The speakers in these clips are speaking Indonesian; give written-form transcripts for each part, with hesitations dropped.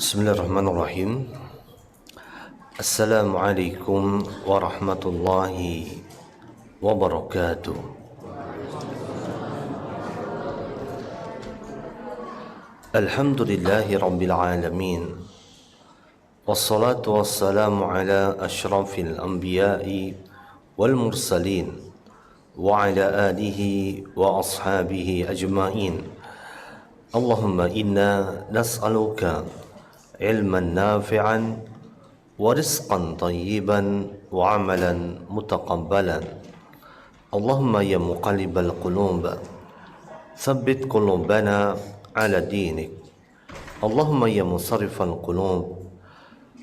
Bismillahirrahmanirrahim. Assalamualaikum warahmatullahi wabarakatuh. Alhamdulillahi rabbil alamin. Wassalatu wassalamu ala ashrafil anbiya'i wal mursalin wa ala alihi wa ashabihi ajma'in. Allahumma inna nas'aluka علما نافعا ورزقا طيبا وعملا متقبلا اللهم يا مقلب القلوب ثبت قلوبنا على دينك اللهم يا مصرف القلوب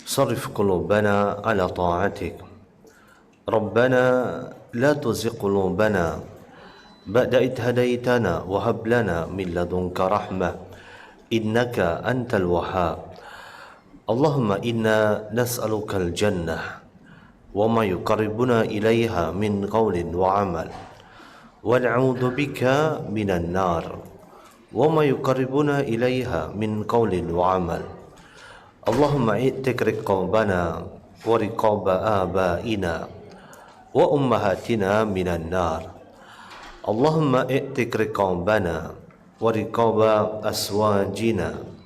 صرف قلوبنا على طاعتك ربنا لا تزغ قلوبنا بعد إذ هديتنا وهب لنا من لدنك رحمة إنك أنت الوهاب اللهم إنا نسألك الجنة وما يقربنا إليها من قول وعمل ونعوذ بك من النار وما يقربنا إليها من قول وعمل اللهم اعتق رقابنا ورقاب آبائنا وأمهاتنا من النار اللهم اعتق رقابنا ورقاب أزواجنا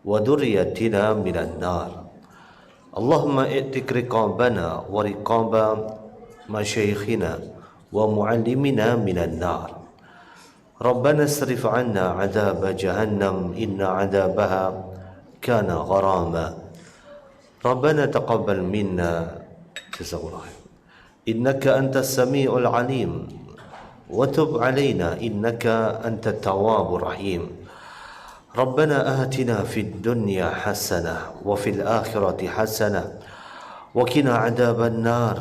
وذريتنا من النار اللهم اعتق رقابنا ورقاب مشايخنا ومعلمنا من النار ربنا اصرف عنا عذاب جهنم إن عذابها كان غراما ربنا تقبل منا جزاك الله خير إنك أنت السميع العليم وتب علينا إنك أنت التواب الرحيم ربنا آتنا في الدنيا حسنة وفي الآخرة حسنة وقنا عذاب النار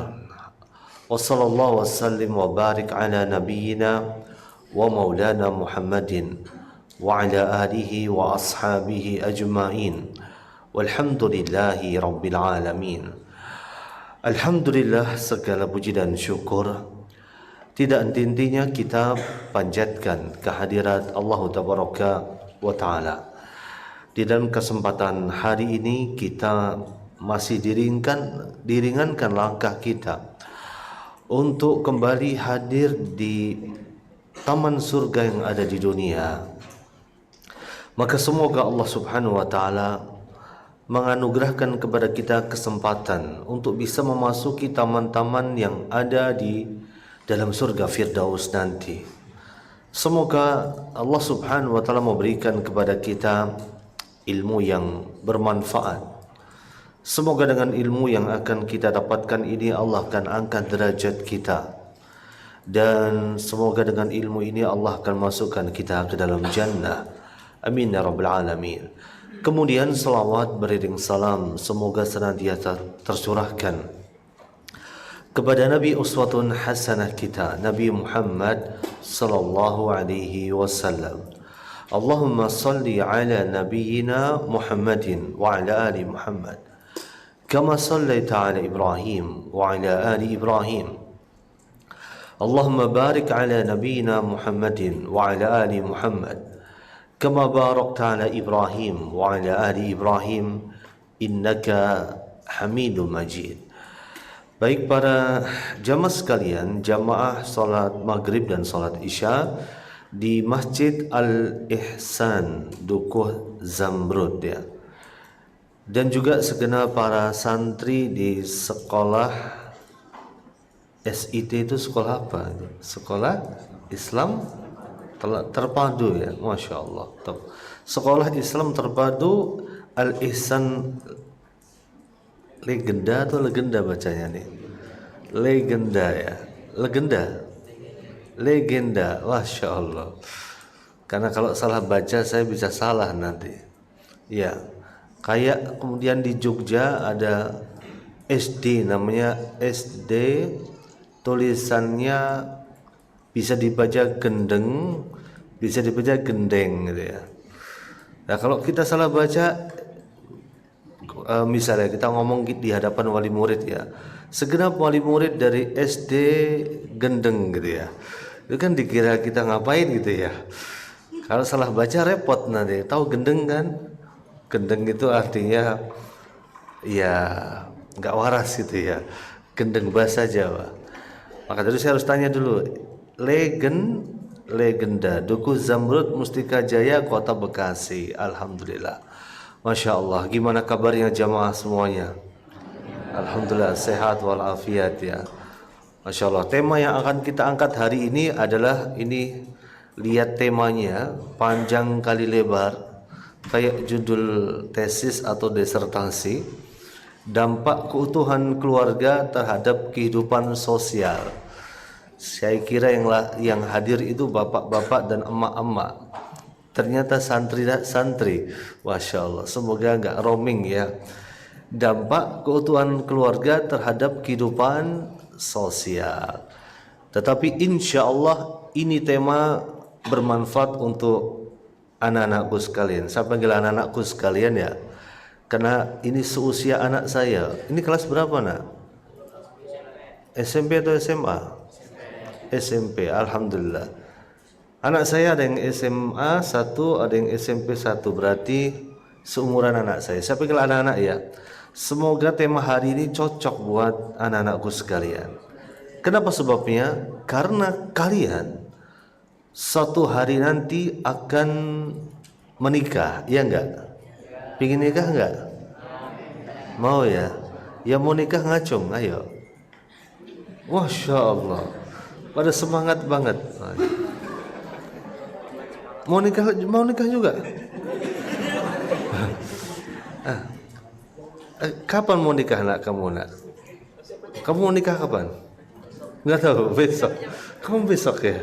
وصلى الله وسلم وبارك على نبينا ومولانا محمد وعلى آله وأصحابه أجمعين والحمد لله رب العالمين. Alhamdulillah, segala puji dan syukur tidak henti-hentinya kita panjatkan kehadirat Allah Tabaraka wa ta'ala. Di dalam kesempatan hari ini kita masih diringankan langkah kita untuk kembali hadir di taman surga yang ada di dunia. Maka semoga Allah Subhanahu wa ta'ala menganugerahkan kepada kita kesempatan untuk bisa memasuki taman-taman yang ada di dalam surga Firdaus nanti. Semoga Allah Subhanahu wa ta'ala memberikan kepada kita ilmu yang bermanfaat. Semoga dengan ilmu yang akan kita dapatkan ini Allah akan angkat derajat kita. Dan semoga dengan ilmu ini Allah akan masukkan kita ke dalam jannah. Amin ya rabbal alamin. Kemudian salawat beriring salam semoga senantiasa tercurahkan kepada Nabi uswatun hasanah kita, Nabi Muhammad sallallahu alaihi wasallam. Allahumma salli ala nabiyyina Muhammadin wa ala ali Muhammad kama sallaita ala Ibrahim wa ala ali Ibrahim. Allahumma barik ala nabiyyina Muhammadin wa ala ali Muhammad kama barakta ala Ibrahim wa ala ali Ibrahim innaka Hamidum Majid. Baik para jamaah sekalian, jamaah salat maghrib dan salat isya di Masjid Al-Ihsan Dukuh Zamrud ya. Dan juga segenap para santri di sekolah SIT itu sekolah apa? Sekolah Islam Terpadu ya, Masya Allah. Sekolah Islam Terpadu Al-Ihsan Legenda atau legenda bacanya nih? Legenda ya, legenda, Masya Allah. Karena kalau salah baca saya bisa salah nanti. Ya, kayak kemudian di Jogja ada SD namanya SD, tulisannya bisa dibaca gendeng, bisa dibaca gendeng gitu ya. Nah kalau kita salah baca, misalnya kita ngomong di hadapan wali murid ya, segenap wali murid dari SD gendeng gitu ya, itu kan dikira kita ngapain gitu ya. Kalau salah baca repot nanti. Tahu gendeng kan? Gendeng itu artinya ya nggak waras gitu ya. Gendeng bahasa Jawa. Maka tadi saya harus tanya dulu, legenda Duku Zamrud Mustika Jaya Kota Bekasi. Alhamdulillah. Masya Allah. Gimana kabarnya jamaah semuanya? Alhamdulillah sehat walafiat ya. Masya Allah. Tema yang akan kita angkat hari ini adalah ini. Lihat temanya, panjang kali lebar, kayak judul tesis atau disertasi. Dampak keutuhan keluarga terhadap kehidupan sosial. Saya kira yang hadir itu bapak-bapak dan emak-emak. Ternyata santri. Masya Allah. Semoga nggak roaming ya. Dampak keutuhan keluarga terhadap kehidupan sosial. Tetapi insya Allah ini tema bermanfaat untuk anak-anakku sekalian. Saya panggil anak-anakku sekalian ya, karena ini seusia anak saya. Ini kelas berapa nak? SMP atau SMA? SMP. Alhamdulillah. Anak saya ada yang SMA 1, ada yang SMP 1. Berarti seumuran anak saya. Saya panggil anak-anak ya. Semoga tema hari ini cocok buat anak-anakku sekalian. Kenapa sebabnya? Karena kalian suatu hari nanti akan menikah, ya enggak? Pingin nikah enggak? Mau ya? Ya mau nikah ngacung, ayo. Masya Allah, pada semangat banget. Mau nikah juga? Kapan mau nikah nak kamu nak? Kamu mau nikah kapan? Enggak tahu, besok. Kamu besok ya?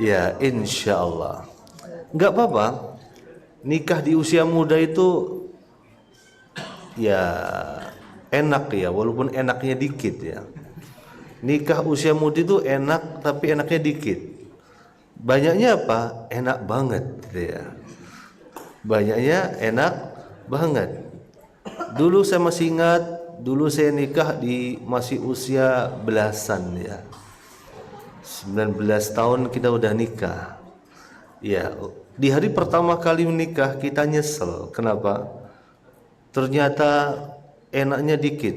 Ya insya Allah. Enggak apa-apa. Nikah di usia muda itu ya enak ya, walaupun enaknya dikit ya. Nikah usia muda itu enak, tapi enaknya dikit. Banyaknya apa? Enak banget gitu ya. Banyaknya enak banget. Dulu saya masih ingat, dulu saya nikah di masih usia belasan ya. 19 tahun kita udah nikah. Ya, di hari pertama kali menikah kita nyesel. Kenapa? Ternyata enaknya dikit.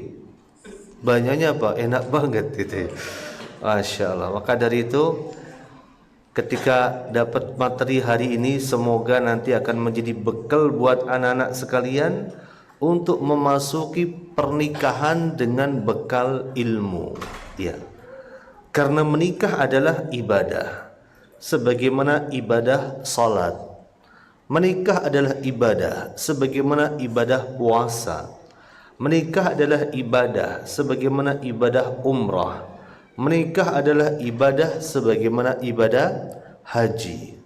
Banyaknya apa? Enak banget gitu. Masya Allah. Maka dari itu ketika dapat materi hari ini, semoga nanti akan menjadi bekal buat anak-anak sekalian untuk memasuki pernikahan dengan bekal ilmu. Ya. Karena menikah adalah ibadah, sebagaimana ibadah salat. Menikah adalah ibadah, sebagaimana ibadah puasa. Menikah adalah ibadah, sebagaimana ibadah umrah. Menikah adalah ibadah, sebagaimana ibadah haji.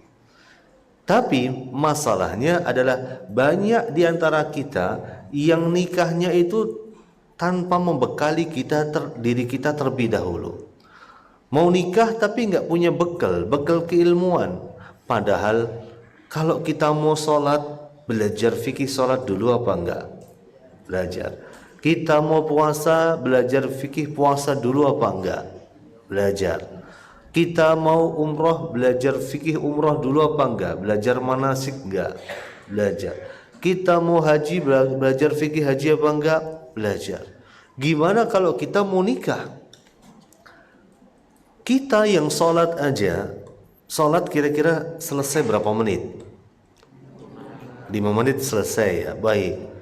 Tapi masalahnya adalah banyak di antara kita yang nikahnya itu tanpa membekali diri kita terlebih dahulu. Mau nikah tapi nggak punya bekal keilmuan. Padahal kalau kita mau sholat, belajar fikih sholat dulu apa enggak? Belajar. Kita mau puasa, belajar fikih puasa dulu apa enggak? Belajar. Kita mau umroh, belajar fikih umroh dulu apa enggak? Belajar manasik enggak? Belajar. Kita mau haji, belajar fikih haji apa enggak? Belajar. Gimana kalau kita mau nikah? Kita yang sholat aja, sholat kira-kira selesai berapa menit? 5 menit selesai ya, baik.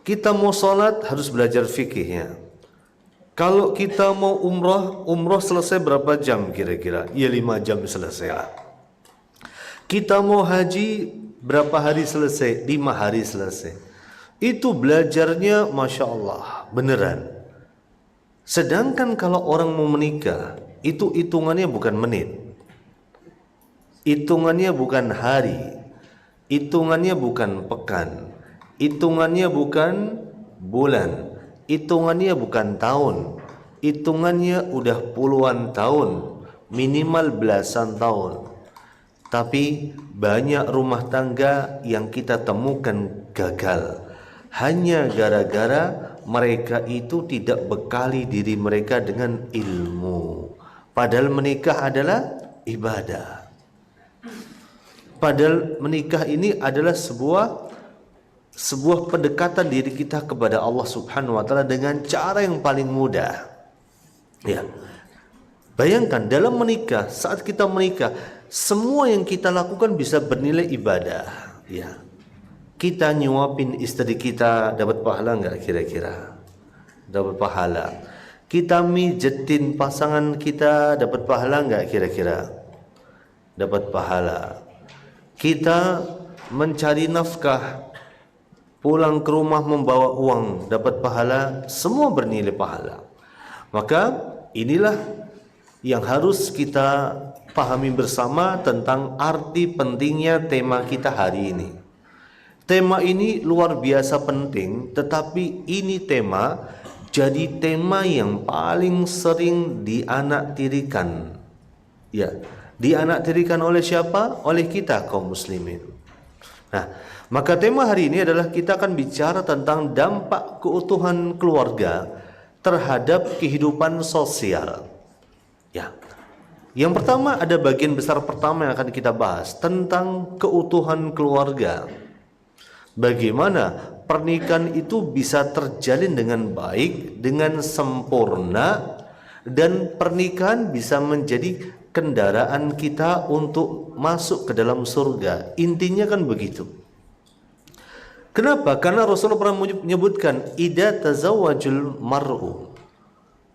Kita mau sholat harus belajar fikihnya. Kalau kita mau umroh selesai berapa jam kira-kira? Ya 5 jam selesai lah. Kita mau haji berapa hari selesai? 5 hari selesai. Itu belajarnya Masya Allah, beneran. Sedangkan kalau orang mau menikah, itu hitungannya bukan menit, hitungannya bukan hari, hitungannya bukan pekan, hitungannya bukan bulan, hitungannya bukan tahun, hitungannya udah puluhan tahun, minimal belasan tahun. Tapi banyak rumah tangga yang kita temukan gagal hanya gara-gara mereka itu tidak bekali diri mereka dengan ilmu. Padahal menikah adalah ibadah. Padahal menikah ini adalah sebuah pendekatan diri kita kepada Allah Subhanahu wa taala dengan cara yang paling mudah. Ya. Bayangkan dalam menikah, saat kita menikah, semua yang kita lakukan bisa bernilai ibadah. Ya. Kita nyuapin istri kita dapat pahala enggak kira-kira? Dapat pahala. Kita mijetin pasangan kita dapat pahala enggak kira-kira? Dapat pahala. Kita mencari nafkah, pulang ke rumah membawa uang, dapat pahala, semua bernilai pahala. Maka inilah yang harus kita pahami bersama tentang arti pentingnya tema kita hari ini. Tema ini luar biasa penting, tetapi ini tema jadi tema yang paling sering dianaktirikan. Ya, dianaktirikan oleh siapa? Oleh kita kaum muslimin. Nah, maka tema hari ini adalah kita akan bicara tentang dampak keutuhan keluarga terhadap kehidupan sosial. Ya. Yang pertama, ada bagian besar pertama yang akan kita bahas tentang keutuhan keluarga. Bagaimana pernikahan itu bisa terjalin dengan baik, dengan sempurna, dan pernikahan bisa menjadi kendaraan kita untuk masuk ke dalam surga. Intinya kan begitu. Kenapa? Karena Rasulullah pernah menyebutkan, idza tazawwajul mar'u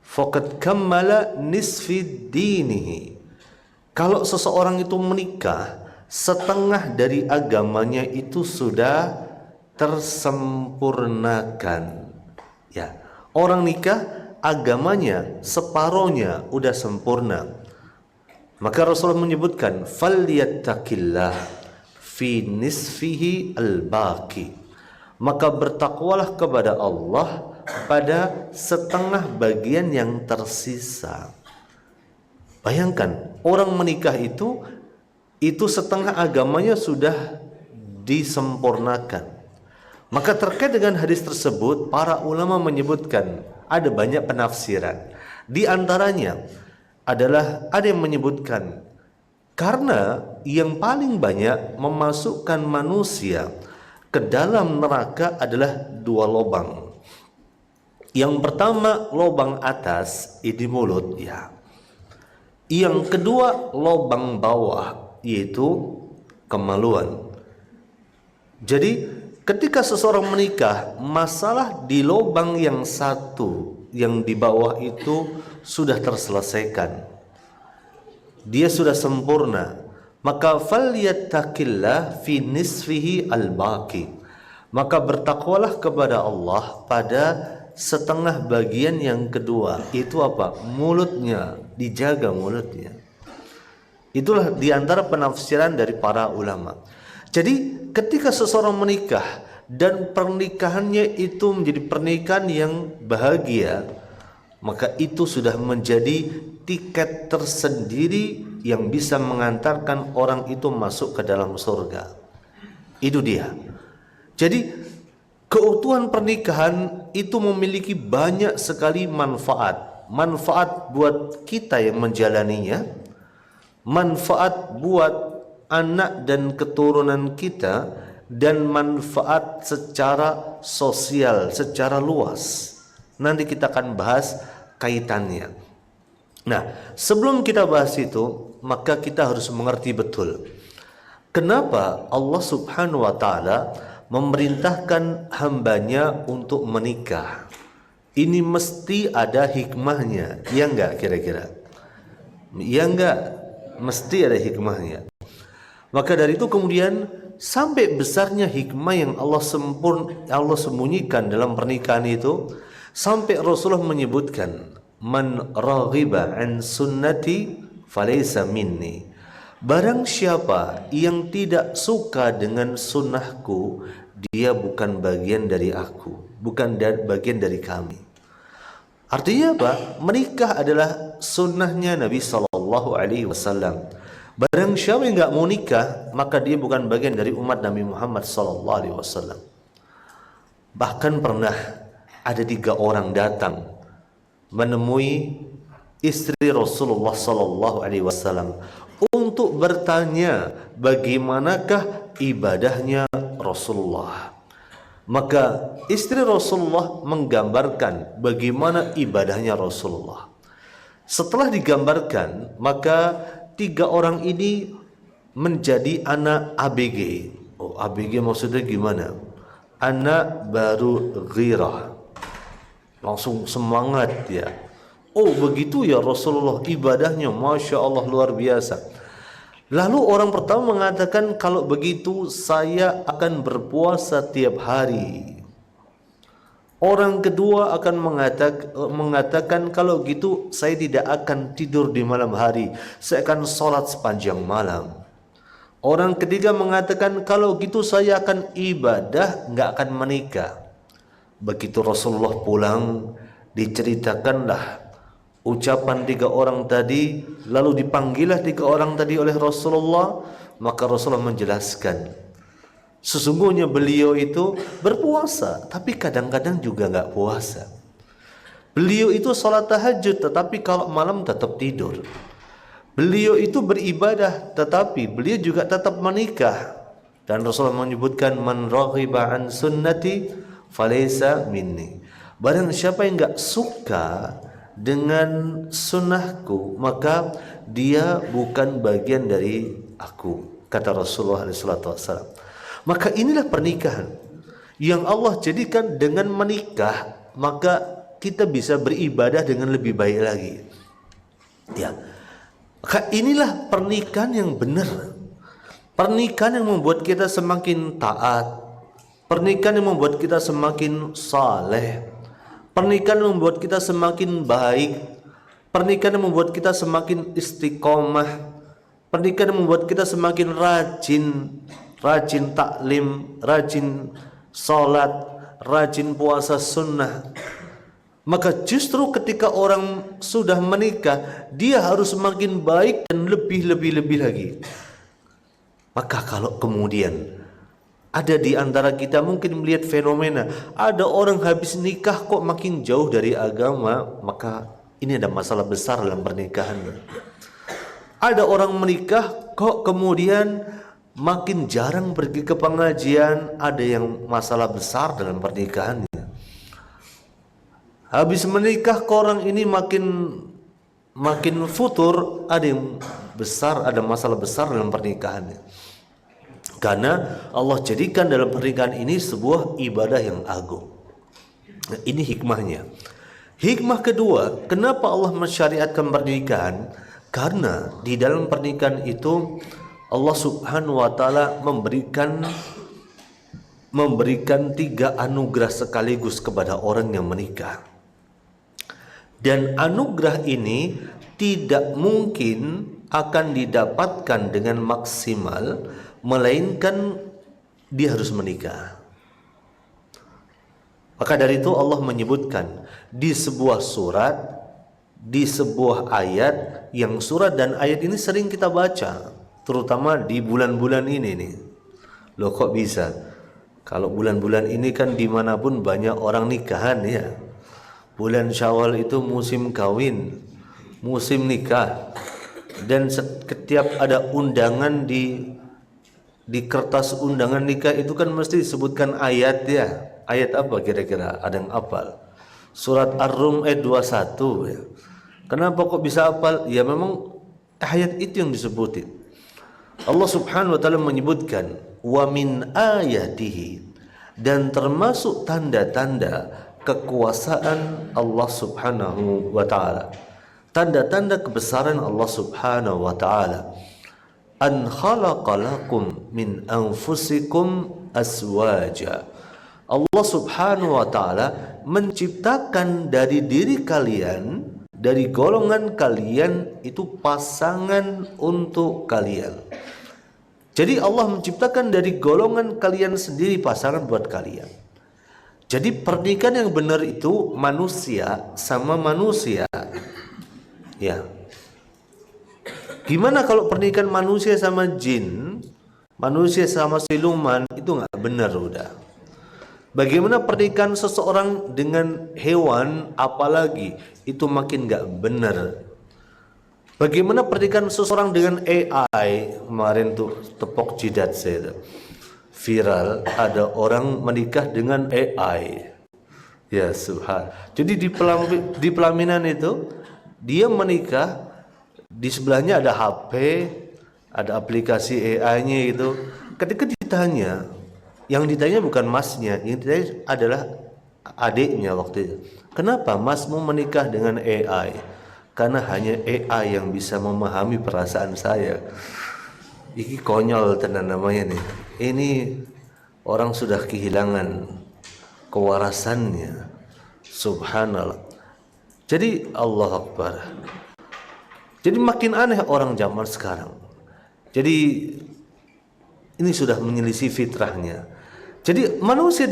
faqad kammala nisfi dinihi. Kalau seseorang itu menikah, setengah dari agamanya itu sudah tersempurnakan. Ya, orang nikah agamanya separohnya udah sempurna. Maka Rasulullah menyebutkan, falyattaqillah fi nisfihi al-baqi. Maka bertakwalah kepada Allah pada setengah bagian yang tersisa. Bayangkan, orang menikah itu setengah agamanya sudah disempurnakan. Maka terkait dengan hadis tersebut, para ulama menyebutkan ada banyak penafsiran. Di antaranya adalah ada yang menyebutkan karena yang paling banyak memasukkan manusia ke dalam neraka adalah dua lubang. Yang pertama lubang atas, ini mulut ya. Yang kedua lubang bawah, yaitu kemaluan. Jadi ketika seseorang menikah, masalah di lubang yang satu, yang di bawah itu sudah terselesaikan. Dia sudah sempurna. Maka falyattaqillah fi nisfihi al-baqi. Maka bertakwalah kepada Allah pada setengah bagian yang kedua. Itu apa? Mulutnya, dijaga mulutnya. Itulah diantara penafsiran dari para ulama. Jadi ketika seseorang menikah dan pernikahannya itu menjadi pernikahan yang bahagia, maka itu sudah menjadi tiket tersendiri yang bisa mengantarkan orang itu masuk ke dalam surga. Itu dia. Jadi keutuhan pernikahan itu memiliki banyak sekali manfaat. Manfaat buat kita yang menjalaninya, manfaat buat anak dan keturunan kita, dan manfaat secara sosial, secara luas. Nanti kita akan bahas kaitannya. Nah, sebelum kita bahas itu, maka kita harus mengerti betul kenapa Allah Subhanahu wa taala memerintahkan hambanya untuk menikah. Ini mesti ada hikmahnya, ya enggak kira-kira? Ya enggak? Mesti ada hikmahnya. Maka dari itu kemudian sampai besarnya hikmah yang Allah sembunyikan dalam pernikahan itu, sampai Rasulullah menyebutkan, man raghiba an sunnati falaysa minni. Barang siapa yang tidak suka dengan sunnahku, dia bukan bagian dari aku, bukan bagian dari kami. Artinya apa? Menikah adalah sunnahnya Nabi SAW. Barang siapa yang enggak mau nikah, maka dia bukan bagian dari umat Nabi Muhammad SAW. Bahkan pernah ada 3 orang datang menemui istri Rasulullah SAW untuk bertanya bagaimanakah ibadahnya Rasulullah. Maka istri Rasulullah menggambarkan bagaimana ibadahnya Rasulullah. Setelah digambarkan, maka tiga orang ini menjadi anak ABG. Oh, ABG maksudnya gimana? Anak baru ghirah. Langsung semangat ya. Oh begitu ya Rasulullah ibadahnya, Masya Allah luar biasa. Lalu orang pertama mengatakan, kalau begitu saya akan berpuasa tiap hari. Orang kedua akan mengatakan, kalau gitu saya tidak akan tidur di malam hari, saya akan sholat sepanjang malam. Orang ketiga mengatakan, kalau gitu saya akan ibadah, nggak akan menikah. Begitu Rasulullah pulang, diceritakanlah ucapan tiga orang tadi, lalu dipanggillah tiga orang tadi oleh Rasulullah. Maka Rasulullah menjelaskan, sesungguhnya beliau itu berpuasa, tapi kadang-kadang juga nggak puasa. Beliau itu sholat tahajud, tetapi kalau malam tetap tidur. Beliau itu beribadah, tetapi beliau juga tetap menikah. Dan Rasulullah menyebutkan, man raghiba an sunnati falaysa minni. Barang siapa yang nggak suka dengan sunnahku, maka dia bukan bagian dari aku, kata Rasulullah SAW. Maka inilah pernikahan yang Allah jadikan. Dengan menikah maka kita bisa beribadah dengan lebih baik lagi ya. Maka inilah pernikahan yang benar, pernikahan yang membuat kita semakin taat, pernikahan yang membuat kita semakin saleh, pernikahan yang membuat kita semakin baik, pernikahan yang membuat kita semakin istiqomah, pernikahan yang membuat kita semakin rajin taklim, rajin salat, rajin puasa sunnah. Maka justru ketika orang sudah menikah, dia harus semakin baik dan lebih lagi. Maka kalau kemudian ada di antara kita mungkin melihat fenomena, ada orang habis nikah kok makin jauh dari agama, maka ini ada masalah besar dalam pernikahan. Ada orang menikah kok kemudian makin jarang pergi ke pengajian, ada yang masalah besar dalam pernikahannya. Habis menikah kok orang ini makin futur, ada yang besar, ada masalah besar dalam pernikahannya. Karena Allah jadikan dalam pernikahan ini sebuah ibadah yang agung. Nah, ini hikmahnya. Hikmah kedua, kenapa Allah mensyariatkan pernikahan? Karena di dalam pernikahan itu Allah Subhanahu wa taala memberikan tiga anugerah sekaligus kepada orang yang menikah. Dan anugerah ini tidak mungkin akan didapatkan dengan maksimal, melainkan dia harus menikah. Maka dari itu Allah menyebutkan di sebuah surat, di sebuah ayat, yang surat dan ayat ini sering kita baca, terutama di bulan-bulan ini nih. Loh kok bisa? Kalau bulan-bulan ini kan dimanapun banyak orang nikahan ya. Bulan Syawal itu musim kawin, musim nikah. Dan setiap ada undangan di kertas undangan nikah itu kan mesti disebutkan ayat ya. Ayat apa kira-kira? Ada yang hafal? Surat Ar-Rum ayat 21 ya. Kenapa kok bisa hafal? Ya memang ayat itu yang disebutin. Allah Subhanahu wa taala menyebutkan, wa min ayatihi, dan termasuk tanda-tanda kekuasaan Allah Subhanahu wa taala, tanda-tanda kebesaran Allah Subhanahu wa taala, an khalaqalakum min anfusikum aswaja. Allah Subhanahu wa taala menciptakan dari diri kalian, dari golongan kalian itu pasangan untuk kalian. Jadi Allah menciptakan dari golongan kalian sendiri pasangan buat kalian. Jadi pernikahan yang benar itu manusia sama manusia. Ya. Gimana kalau pernikahan manusia sama jin, manusia sama siluman, itu nggak benar udah. Bagaimana pernikahan seseorang dengan hewan, apalagi itu makin nggak benar. Bagaimana pernikahan seseorang dengan AI? Kemarin tuh tepok jidat saya tuh. Viral, ada orang menikah dengan AI. Ya subhan. Jadi di pelaminan itu dia menikah, di sebelahnya ada HP, ada aplikasi AI-nya itu. Ketika ditanya, yang ditanya bukan masnya, yang ditanya adalah adiknya waktu itu. Kenapa masmu menikah dengan AI? Karena hanya AI yang bisa memahami perasaan saya. Ini konyol tenan namanya nih. Ini orang sudah kehilangan kewarasannya. Subhanallah. Jadi Allah Akbar. Jadi makin aneh orang zaman sekarang. Jadi ini sudah menyelisih fitrahnya. Jadi manusia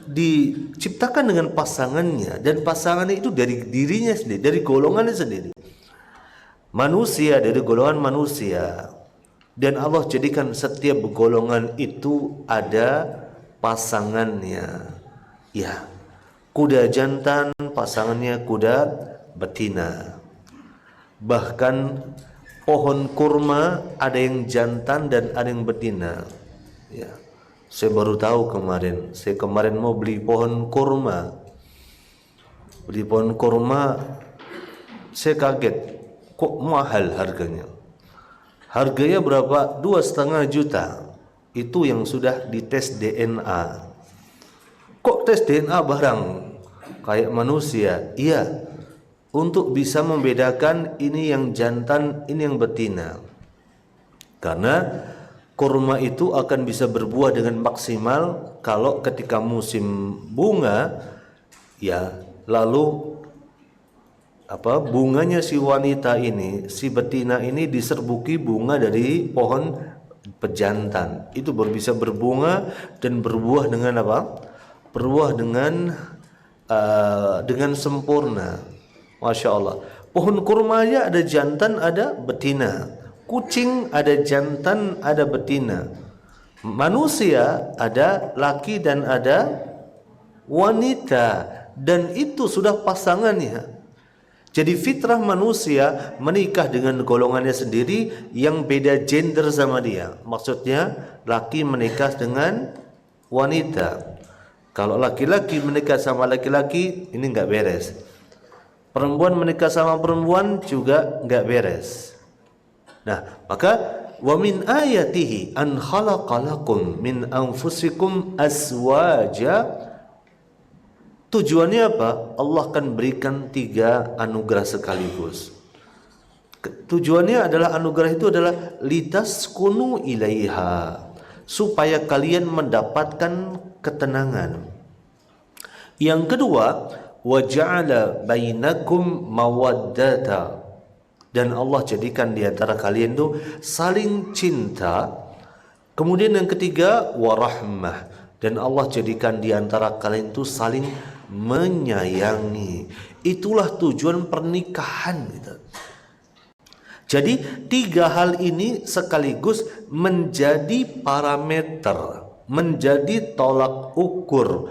diciptakan dengan pasangannya, dan pasangannya itu dari dirinya sendiri, dari golongannya sendiri. Manusia dari golongan manusia, dan Allah jadikan setiap golongan itu ada pasangannya. Ya, kuda jantan pasangannya kuda betina. Bahkan pohon kurma ada yang jantan dan ada yang betina. Ya. Saya baru tahu kemarin. Saya kemarin mau beli pohon kurma. Beli pohon kurma, saya kaget. Kok mahal harganya? Harganya berapa? 2,5 juta. Itu yang sudah dites DNA. Kok tes DNA barang kayak manusia? Iya, untuk bisa membedakan ini yang jantan, ini yang betina. Karena kurma itu akan bisa berbuah dengan maksimal kalau ketika musim bunga, ya, lalu bunganya si wanita ini, si betina ini diserbuki bunga dari pohon pejantan. Itu baru bisa berbunga dan berbuah dengan berbuah dengan sempurna. Masya Allah. Pohon kurmanya ada jantan, ada betina. Kucing ada jantan, ada betina. Manusia ada laki dan ada wanita, dan itu sudah pasangannya. Jadi fitrah manusia menikah dengan golongannya sendiri yang beda gender sama dia. Maksudnya laki menikah dengan wanita. Kalau laki-laki menikah sama laki-laki, ini enggak beres. Perempuan menikah sama perempuan juga enggak beres. Nah, maka wa min ayatihi an khalaqalakum min anfusikum azwaja. Tujuannya apa? Allah akan berikan 3 anugerah sekaligus. Tujuannya adalah anugerah itu adalah litaskunu ilaiha, supaya kalian mendapatkan ketenangan. Yang kedua, wa ja'ala bainakum mawaddata, dan Allah jadikan di antara kalian itu saling cinta. Kemudian yang ketiga, warahmah, dan Allah jadikan di antara kalian itu saling menyayangi. Itulah tujuan pernikahan gitu. Jadi 3 hal ini sekaligus menjadi parameter, menjadi tolak ukur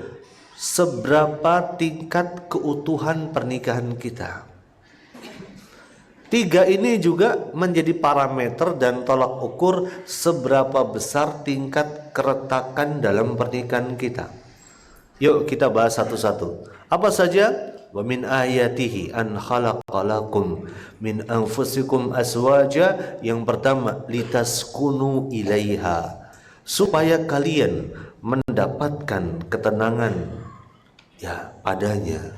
seberapa tingkat keutuhan pernikahan kita. 3 ini juga menjadi parameter dan tolak ukur seberapa besar tingkat keretakan dalam pernikahan kita. Yuk kita bahas satu-satu. Apa saja? Wa min ayatihi an khalaqalakum min anfusikum azwaja. Yang pertama, litaskunu ilaiha, supaya kalian mendapatkan ketenangan ya padanya.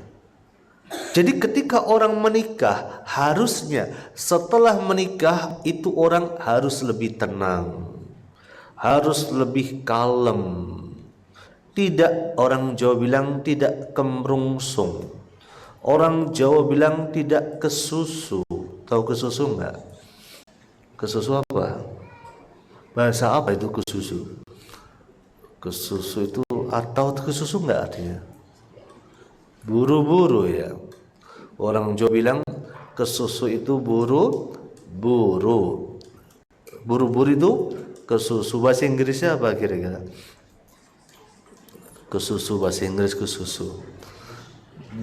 Jadi ketika orang menikah, harusnya setelah menikah itu orang harus lebih tenang, harus lebih kalem. Tidak, orang Jawa bilang tidak kemrungsung. Orang Jawa bilang tidak kesusu. Tahu kesusu enggak? Kesusu apa? Bahasa apa itu kesusu? Kesusu itu, atau kesusu enggak artinya? Buru-buru ya. Orang Jawa bilang kesusu itu buru-buru. Buru-buru itu kesusu. Bahasa Inggrisnya apa kira-kira? Kesusu, bahasa Inggris kesusu.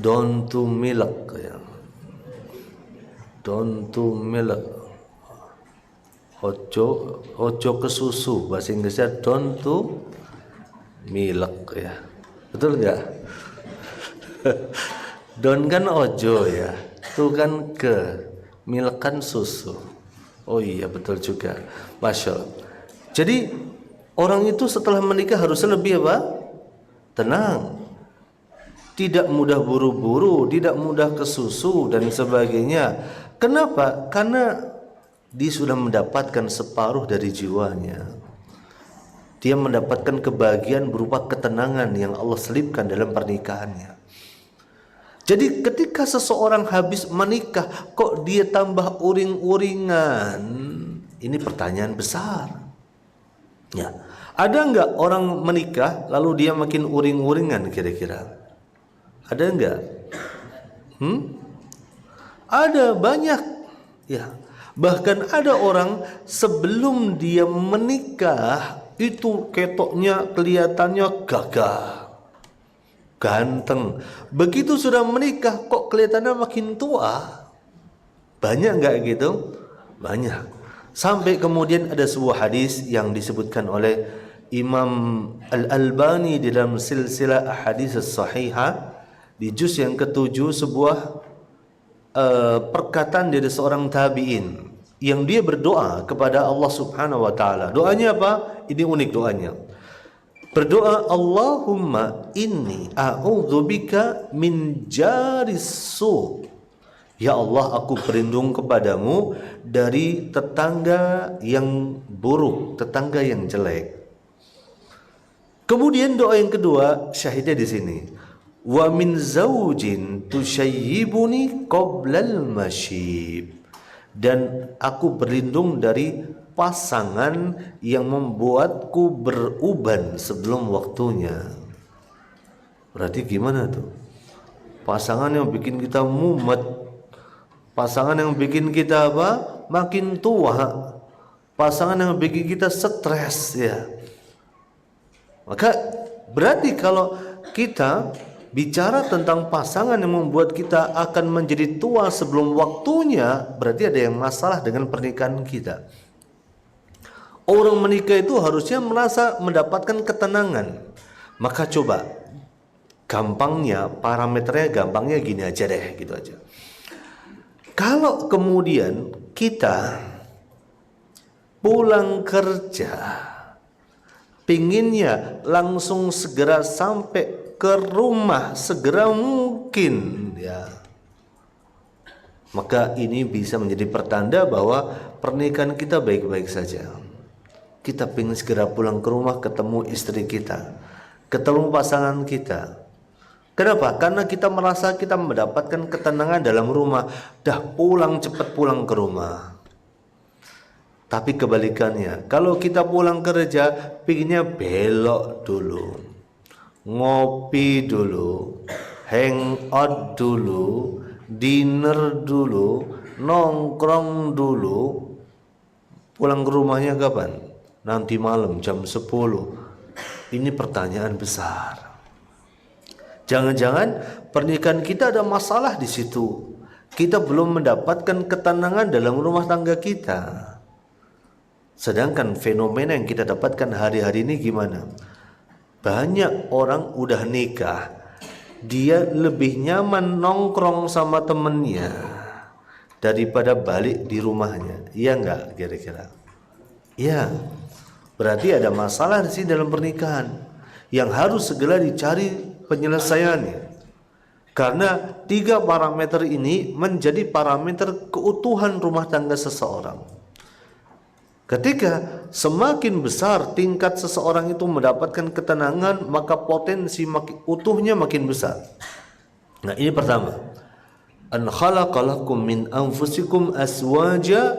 Down to milk ya. Down to milk. Ojo ke susu. Bahasa Inggrisnya down to milk ya. Betul nggak? Don kan ojo ya. Itu kan ke. Milk kan susu. Oh iya betul juga. Masya Allah. Jadi orang itu setelah menikah harusnya lebih apa? Tenang. Tidak mudah buru-buru, tidak mudah ke susu dan sebagainya. Kenapa? Karena dia sudah mendapatkan separuh dari jiwanya. Dia mendapatkan kebahagiaan berupa ketenangan yang Allah selipkan dalam pernikahannya. Jadi ketika seseorang habis menikah, kok dia tambah uring-uringan? Ini pertanyaan besar. Ya, ada nggak orang menikah lalu dia makin uring-uringan kira-kira? Ada enggak? Ada banyak. Ya. Bahkan ada orang sebelum dia menikah itu ketoknya kelihatannya gagah, ganteng. Begitu sudah menikah kok kelihatannya makin tua. Banyak enggak gitu? Banyak. Sampai kemudian ada sebuah hadis yang disebutkan oleh Imam Al-Albani di dalam silsilah ahadits as-sahihah di juz yang ke-7, sebuah perkataan dari seorang tabi'in yang dia berdoa kepada Allah Subhanahu wa taala. Doanya apa? Ini unik doanya. Berdoa, Allahumma inni a'udzubika min jaris su. Ya Allah, aku berlindung kepadamu dari tetangga yang buruk, tetangga yang jelek. Kemudian doa yang kedua, syahidnya di sini. Wa min zaujin tusyayyibuni qoblal masyib. Dan aku berlindung dari pasangan yang membuatku beruban sebelum waktunya. Berarti gimana tuh? Pasangan yang bikin kita mumet, pasangan yang bikin kita apa? Makin tua, pasangan yang bikin kita stres ya. Maka berarti kalau kita bicara tentang pasangan yang membuat kita akan menjadi tua sebelum waktunya, berarti ada yang masalah dengan pernikahan kita. Orang menikah itu harusnya merasa mendapatkan ketenangan. Maka coba, gampangnya, parameternya gampangnya gini aja deh, gitu aja. Kalau kemudian kita pulang kerja, pinginnya langsung segera sampai ke rumah segera mungkin ya, maka ini bisa menjadi pertanda bahwa pernikahan kita baik-baik saja. Kita ingin segera pulang ke rumah, ketemu istri kita, ketemu pasangan kita. Kenapa? Karena kita merasa kita mendapatkan ketenangan dalam rumah. Dah pulang, cepat pulang ke rumah. Tapi kebalikannya, kalau kita pulang kerja pinginnya belok dulu, ngopi dulu, hangout dulu, dinner dulu, nongkrong dulu. Pulang ke rumahnya kapan? Nanti malam jam 10. Ini pertanyaan besar. Jangan-jangan pernikahan kita ada masalah di situ. Kita belum mendapatkan ketenangan dalam rumah tangga kita. Sedangkan fenomena yang kita dapatkan hari-hari ini gimana? Banyak orang udah nikah, dia lebih nyaman nongkrong sama temennya daripada balik di rumahnya. Iya enggak kira-kira? Iya. Berarti ada masalah sih dalam pernikahan yang harus segera dicari penyelesaiannya. Karena 3 parameter ini menjadi parameter keutuhan rumah tangga seseorang. Ketika semakin besar tingkat seseorang itu mendapatkan ketenangan, maka potensi utuhnya makin besar. Nah, ini pertama. An khalaqalakum min anfusikum aswaja.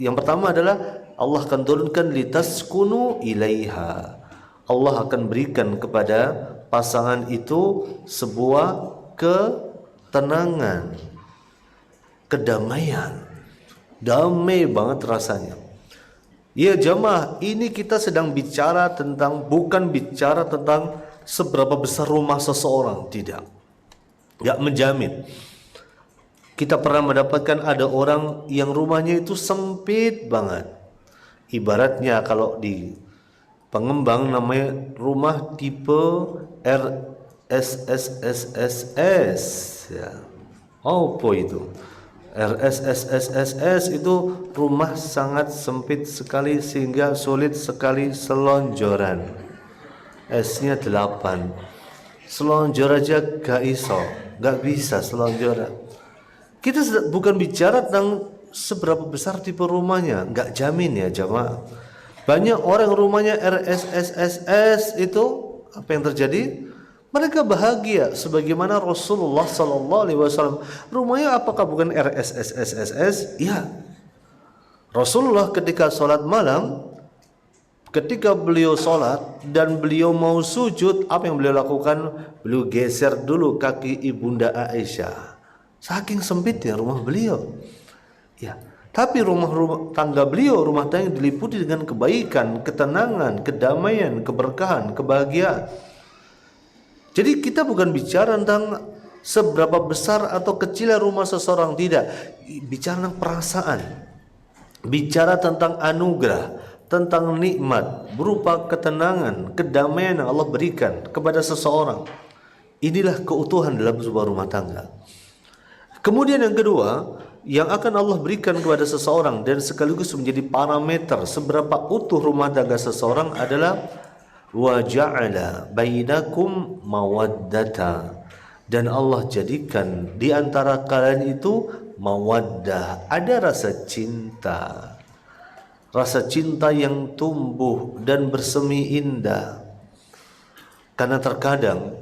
Yang pertama adalah Allah akan turunkan litaskunu ilaiha. Allah akan berikan kepada pasangan itu sebuah ketenangan, kedamaian. Damai banget rasanya. Ya jamaah, ini kita sedang bicara tentang, bukan bicara tentang seberapa besar rumah seseorang, tidak menjamin. Kita pernah mendapatkan ada orang yang rumahnya itu sempit banget. Ibaratnya kalau di pengembang namanya rumah tipe RSSSSS ya. Apa itu? RSSSSS itu rumah sangat sempit sekali sehingga sulit sekali selonjoran. S-nya 8. Selonjor aja gak iso, gak bisa selonjoran. Kita bukan bicara tentang seberapa besar tipe rumahnya, nggak jamin ya jamaah. Banyak orang rumahnya RSSSS itu apa yang terjadi? Mereka bahagia sebagaimana Rasulullah Sallallahu Alaihi Wasallam. Rumahnya apakah bukan RSSSS? Ya. Rasulullah ketika sholat malam, ketika beliau sholat dan beliau mau sujud, apa yang beliau lakukan? Beliau geser dulu kaki ibunda Aisyah. Saking sempitnya rumah beliau. Ya, tapi rumah tangga beliau, rumah tangga diliputi dengan kebaikan, ketenangan, kedamaian, keberkahan, kebahagiaan. Jadi kita bukan bicara tentang seberapa besar atau kecilnya rumah seseorang, tidak. Bicara tentang perasaan. Bicara tentang anugerah, tentang nikmat berupa ketenangan, kedamaian yang Allah berikan kepada seseorang. Inilah keutuhan dalam sebuah rumah tangga. Kemudian yang kedua, yang akan Allah berikan kepada seseorang dan sekaligus menjadi parameter seberapa utuh rumah tangga seseorang adalah wa ja'ala bainakum mawaddata, dan Allah jadikan di antara kalian itu mawaddah, ada rasa cinta. Rasa cinta yang tumbuh dan bersemi indah. Karena terkadang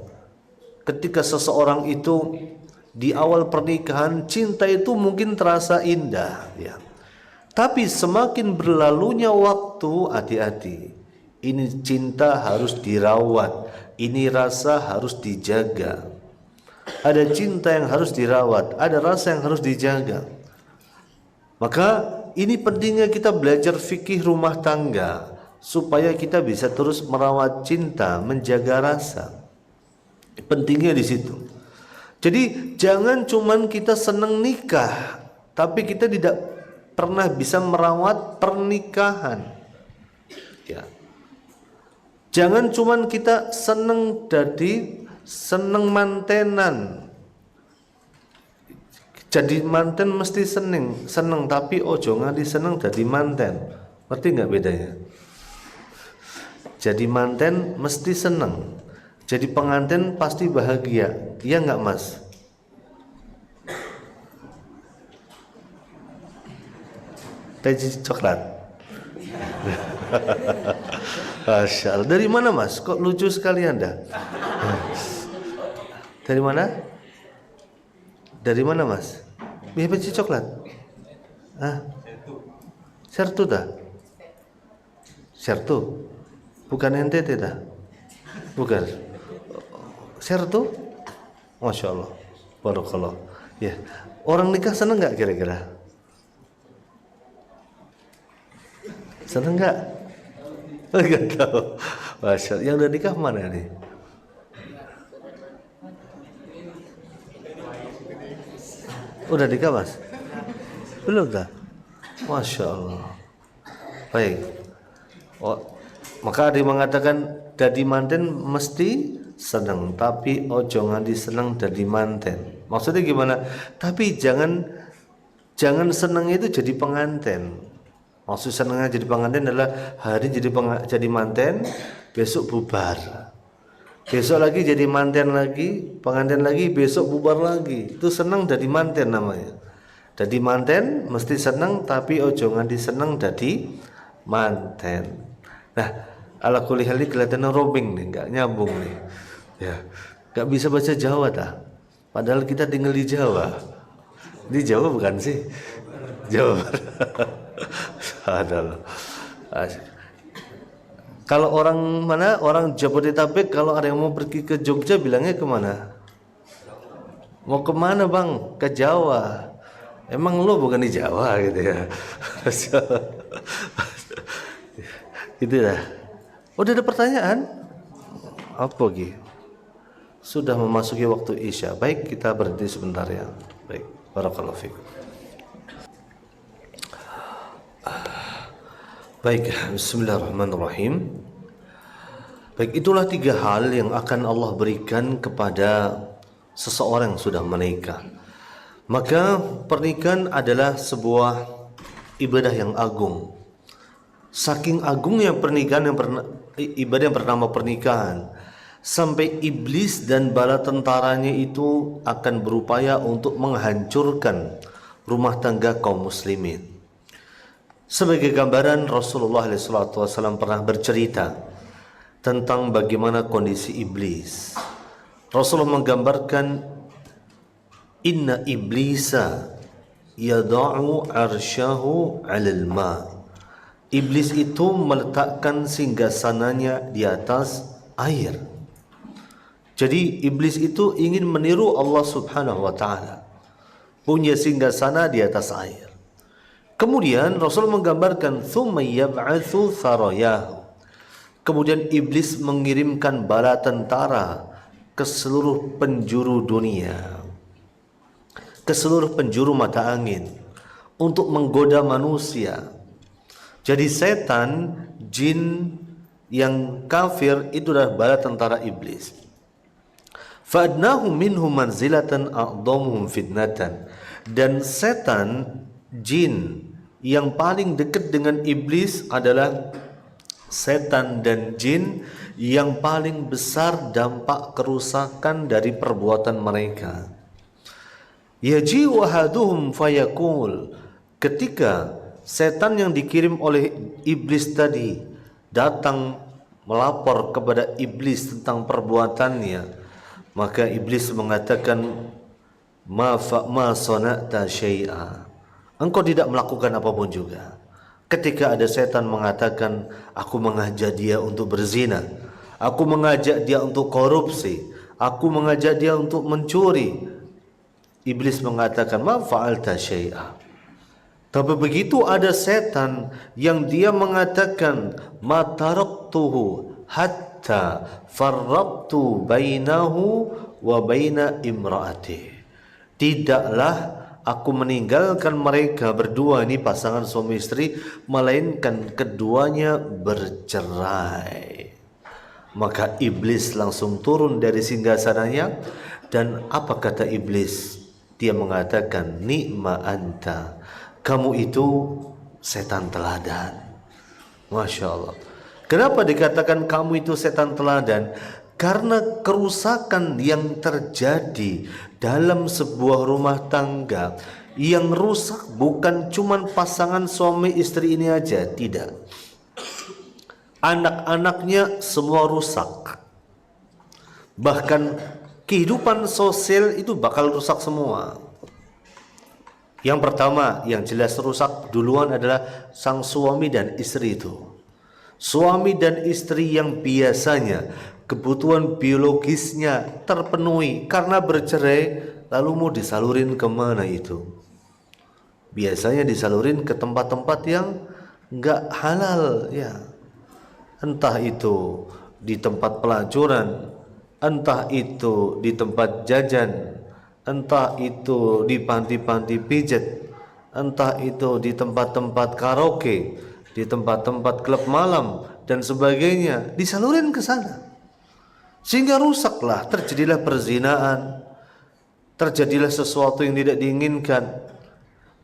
ketika seseorang itu di awal pernikahan, cinta itu mungkin terasa indah ya. Tapi semakin berlalunya waktu, hati-hati. Ini cinta harus dirawat, ini rasa harus dijaga. Ada cinta yang harus dirawat, ada rasa yang harus dijaga. Maka ini pentingnya kita belajar fikih rumah tangga supaya kita bisa terus merawat cinta, menjaga rasa. Pentingnya di situ. Jadi jangan cuman kita senang nikah, tapi kita tidak pernah bisa merawat pernikahan. Ya. Jangan cuman kita senang mantenan. Jadi manten mesti seneng, tapi ojo nganti seneng jadi manten. Ngerti nggak bedanya? Jadi manten mesti seneng. Jadi pengantin pasti bahagia. Iya nggak mas? Teh coklat. Masya Allah. Dari mana mas? Kok lucu sekali anda? Dari mana? Dari mana mas? Biji coklat? Ah, Sertu dah? Sertu? Bukan NTT dah? Bukan. Sertu? Masya Allah. Barakallah. Ya. Orang nikah seneng nggak kira-kira? Seneng nggak? Nggak tahu. Masya Allah. Yang udah nikah mana nih? Udah nikah mas? Belum dah? Masya Allah. Baik. Maka ada yang mengatakan dadi manten mesti seneng, tapi ojo nganti seneng dadi manten. Maksudnya gimana? Tapi jangan seneng itu jadi pengantin. Maksud senengnya jadi pengantin adalah hari jadi manten, besok bubar. Besok lagi jadi manten lagi, pengantin lagi, besok bubar lagi. Itu seneng dadi manten namanya. Dadi manten mesti seneng, tapi ojo nganti seneng dadi manten. Nah, ala kulli hal ini kelihatannya robbing nih, nggak nyambung nih. Ya, nggak bisa baca Jawa dah. Padahal kita tinggal di Jawa. Di Jawa bukan sih? Jawa. Adalah. Kalau orang mana? Orang Jabodetabek kalau ada yang mau pergi ke Jogja bilangnya kemana? Mau kemana bang? Ke Jawa. Emang lo bukan di Jawa gitu ya? Gitu dah. Udah ada pertanyaan? Apa Gi? Sudah memasuki waktu Isya. Baik, kita berhenti sebentar ya. Baik. Barakallahu fikum. Baik, bismillahirrahmanirrahim. Baik, itulah 3 hal yang akan Allah berikan kepada seseorang yang sudah menikah. Maka pernikahan adalah sebuah ibadah yang agung. Saking agungnya pernikahan ibadah yang bernama pernikahan, sampai iblis dan bala tentaranya itu akan berupaya untuk menghancurkan rumah tangga kaum muslimin. Sebagai gambaran, Rasulullah SAW pernah bercerita tentang bagaimana kondisi iblis. Rasulullah menggambarkan, inna iblisa yada'u arsyahu 'alal ma. Iblis itu meletakkan singgasananya di atas air. Jadi iblis itu ingin meniru Allah Subhanahu wa taala, punya singgasana di atas air. Kemudian Rasul menggambarkan thumma yab'atsu tharayahu. Kemudian iblis mengirimkan bala tentara ke seluruh penjuru dunia, ke seluruh penjuru mata angin untuk menggoda manusia. Jadi setan, jin yang kafir itu adalah bala tentara iblis. Fa'adnahum minhum manzilatan a'dhamuhum fitnatan. Dan setan, jin yang paling dekat dengan iblis adalah setan dan jin yang paling besar dampak kerusakan dari perbuatan mereka. Yaji'u ahaduhum fayaqul. Ketika setan yang dikirim oleh iblis tadi datang melapor kepada iblis tentang perbuatannya, maka iblis mengatakan, ma sana'ta syai'a. Engkau tidak melakukan apapun juga. Ketika ada setan mengatakan, aku mengajak dia untuk berzina, aku mengajak dia untuk korupsi, aku mengajak dia untuk mencuri, iblis mengatakan, ma fa'alta syai'a. Tapi begitu ada setan yang dia mengatakan, ma taraktuhu hatta farraqtu bainahu wa baina imraati. Tidaklah aku meninggalkan mereka berdua, ini pasangan suami istri, melainkan keduanya bercerai. Maka iblis langsung turun dari singgasananya, dan apa kata iblis? Dia mengatakan, ni'ma anta, kamu itu setan teladan. Masya Allah. Kenapa dikatakan kamu itu setan teladan? Karena kerusakan yang terjadi dalam sebuah rumah tangga, yang rusak bukan cuma pasangan suami istri ini aja, tidak. Anak-anaknya semua rusak. Bahkan kehidupan sosial itu bakal rusak semua. Yang pertama yang jelas rusak duluan adalah sang suami dan istri itu. Suami dan istri yang biasanya kebutuhan biologisnya terpenuhi, karena bercerai lalu mau disalurin kemana itu? Biasanya disalurin ke tempat-tempat yang enggak halal ya. Entah itu di tempat pelacuran, entah itu di tempat jajan, entah itu di panti-panti pijat, entah itu di tempat-tempat karaoke, di tempat-tempat klub malam dan sebagainya, disalurin ke sana. Sehingga rusaklah, terjadilah perzinaan, terjadilah sesuatu yang tidak diinginkan.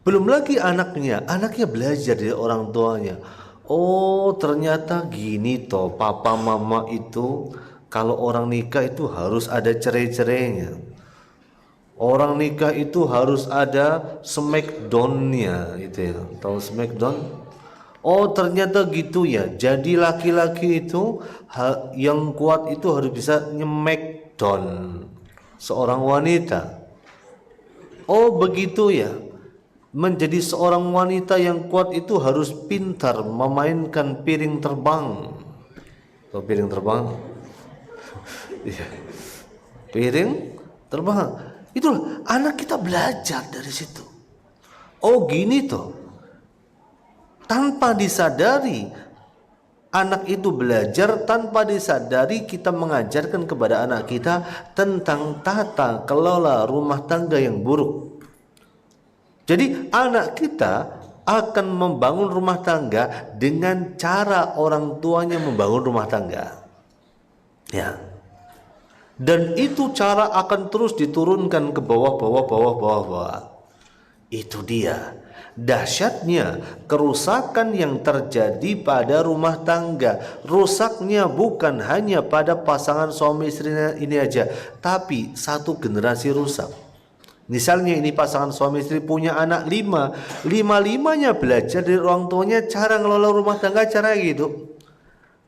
Belum lagi anaknya belajar dari orang tuanya. Oh, ternyata gini toh papa mama itu, kalau orang nikah itu harus ada cerai-cerainya. Orang nikah itu harus ada smackdown-nya gitu ya. Tahu smackdown? Oh, ternyata gitu ya. Jadi laki-laki itu yang kuat itu harus bisa nyemek-down seorang wanita. Oh, begitu ya. Menjadi seorang wanita yang kuat itu harus pintar memainkan piring terbang. Tahu piring terbang? Iya. Piring terbang. Itulah anak kita belajar dari situ. Oh, gini toh. Tanpa disadari, anak itu belajar, tanpa disadari kita mengajarkan kepada anak kita tentang tata kelola rumah tangga yang buruk. Jadi anak kita akan membangun rumah tangga dengan cara orang tuanya membangun rumah tangga. Ya. Dan itu cara akan terus diturunkan ke bawah. Itu dia dahsyatnya kerusakan yang terjadi pada rumah tangga. Rusaknya bukan hanya pada pasangan suami istri ini aja, tapi satu generasi rusak. Misalnya ini pasangan suami istri punya anak 5, lima-limanya belajar dari orang tuanya cara ngelola rumah tangga, cara gitu.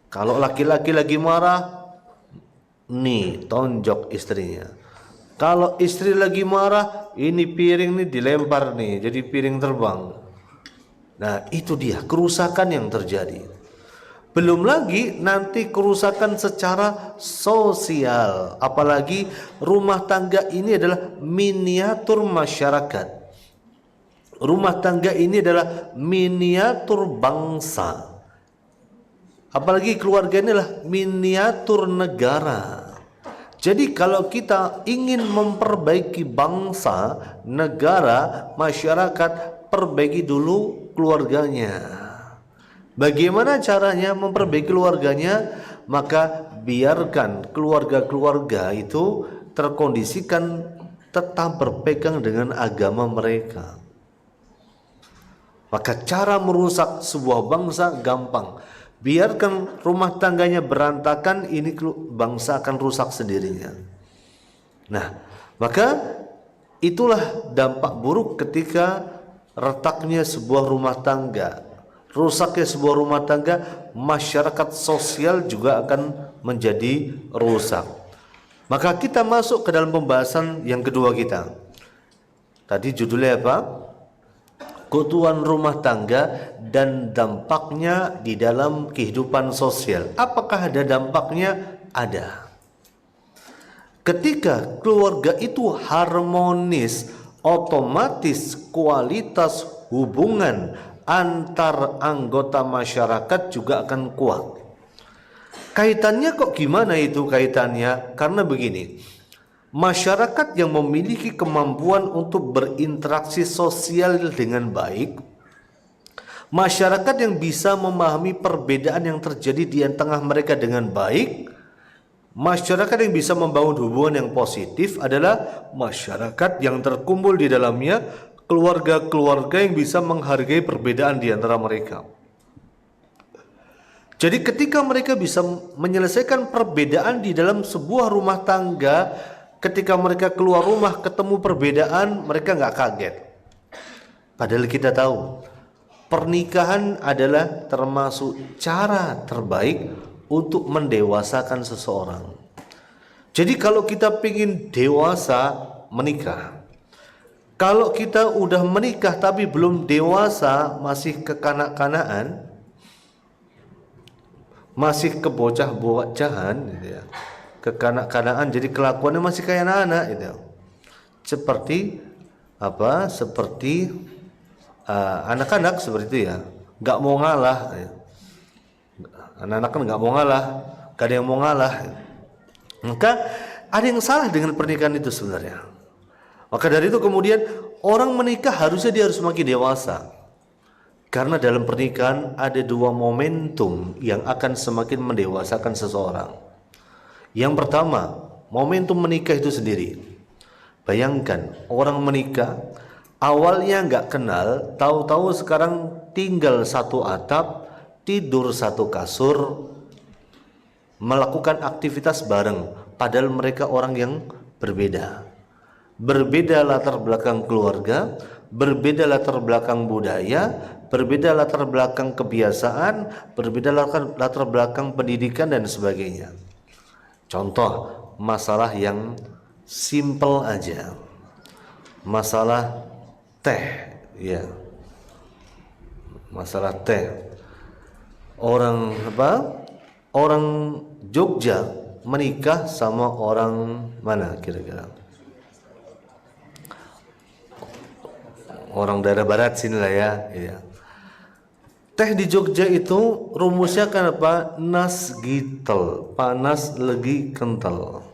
Kalau laki-laki lagi marah, nih tonjok istrinya. Kalau istri lagi marah, ini piring nih dilempar nih, jadi piring terbang. Nah, itu dia kerusakan yang terjadi. Belum lagi nanti kerusakan secara sosial. Apalagi rumah tangga ini adalah miniatur masyarakat. Rumah tangga ini adalah miniatur bangsa. Apalagi keluarga ini adalah miniatur negara. Jadi kalau kita ingin memperbaiki bangsa, negara, masyarakat, perbaiki dulu keluarganya. Bagaimana caranya memperbaiki keluarganya? Maka biarkan keluarga-keluarga itu terkondisikan tetap berpegang dengan agama mereka. Maka cara merusak sebuah bangsa gampang. Biarkan rumah tangganya berantakan, ini bangsa akan rusak sendirinya. Nah, maka itulah dampak buruk ketika retaknya sebuah rumah tangga. Rusaknya sebuah rumah tangga, masyarakat sosial juga akan menjadi rusak. Maka kita masuk ke dalam pembahasan yang kedua kita. Tadi judulnya apa? Keutuhan rumah tangga dan dampaknya di dalam kehidupan sosial. Apakah ada dampaknya? Ada. Ketika keluarga itu harmonis, otomatis kualitas hubungan antar anggota masyarakat juga akan kuat. Kaitannya kok gimana itu kaitannya? Karena begini, masyarakat yang memiliki kemampuan untuk berinteraksi sosial dengan baik, masyarakat yang bisa memahami perbedaan yang terjadi di tengah mereka dengan baik, masyarakat yang bisa membangun hubungan yang positif adalah masyarakat yang terkumpul di dalamnya keluarga-keluarga yang bisa menghargai perbedaan di antara mereka. Jadi ketika mereka bisa menyelesaikan perbedaan di dalam sebuah rumah tangga, ketika mereka keluar rumah ketemu perbedaan, mereka nggak kaget. Padahal kita tahu pernikahan adalah termasuk cara terbaik untuk mendewasakan seseorang. Jadi kalau kita ingin dewasa, menikah. Kalau kita udah menikah tapi belum dewasa, masih kekanak-kanaan, masih kebocah-bocahan gitu ya, kekanak-kanaan, jadi kelakuannya masih kayak anak-anak gitu. Seperti apa? Seperti anak-anak seperti itu ya, nggak mau ngalah. Anak-anak kan nggak mau ngalah, gak ada yang mau ngalah. Maka ada yang salah dengan pernikahan itu sebenarnya. Maka dari itu kemudian orang menikah harusnya dia harus semakin dewasa. Karena dalam pernikahan ada dua momentum yang akan semakin mendewasakan seseorang. Yang pertama, momentum menikah itu sendiri. Bayangkan orang menikah awalnya nggak kenal, tahu-tahu sekarang tinggal satu atap, tidur satu kasur, melakukan aktivitas bareng, padahal mereka orang yang berbeda. Berbeda latar belakang keluarga, berbeda latar belakang budaya, berbeda latar belakang kebiasaan, berbeda latar belakang pendidikan dan sebagainya. Contoh masalah yang simple aja, masalah teh, ya, masalah teh. Orang apa? Orang Jogja menikah sama orang mana kira-kira? Orang daerah barat sini lah ya, ya. Teh di Jogja itu rumusnya kan apa? Nas gitel, panas legi kental.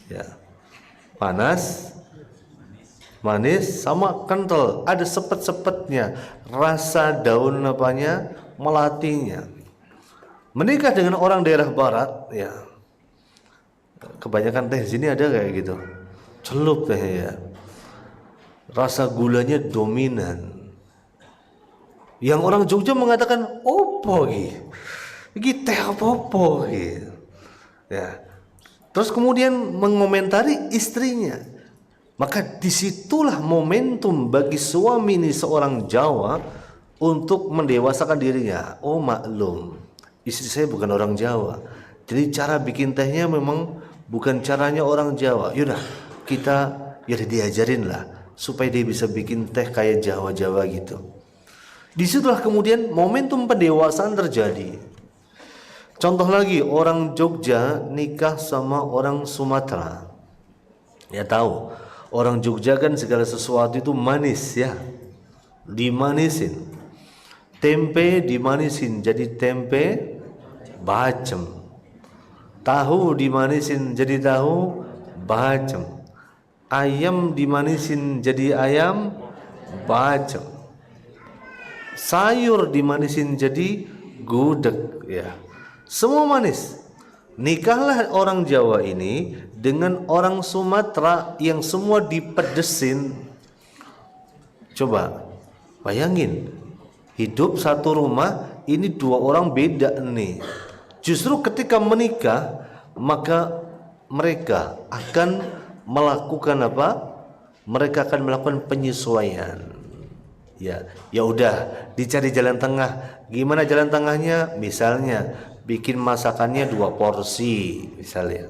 Ya. Panas manis sama kental, ada sepet-sepetnya, rasa daun apanya melatinya. Menikah dengan orang daerah barat, ya kebanyakan teh sini ada kayak gitu, celup teh ya, rasa gulanya dominan. Yang orang Jogja mengatakan opo iki teh apa gitu. Ya. Terus kemudian mengomentari istrinya. Maka disitulah momentum bagi suami ini seorang Jawa untuk mendewasakan dirinya. Oh maklum, istri saya bukan orang Jawa, jadi cara bikin tehnya memang bukan caranya orang Jawa. Yaudah kita diajarin lah supaya dia bisa bikin teh kayak Jawa-Jawa gitu. Disitulah kemudian momentum pendewasaan terjadi. Contoh lagi, orang Jogja nikah sama orang Sumatera. Ya tahu, orang Jogja kan segala sesuatu itu manis ya, dimanisin. Tempe dimanisin jadi tempe bacem. Tahu dimanisin jadi tahu bacem. Ayam dimanisin jadi ayam bacem. Sayur dimanisin jadi gudeg ya. Semua manis. Nikahlah orang Jawa ini dengan orang Sumatera yang semua dipedesin. Coba bayangin, hidup satu rumah, ini dua orang beda nih. Justru ketika menikah, maka mereka akan melakukan apa? Mereka akan melakukan penyesuaian. Ya udah, dicari jalan tengah. Gimana jalan tengahnya? Misalnya bikin masakannya 2 porsi misalnya,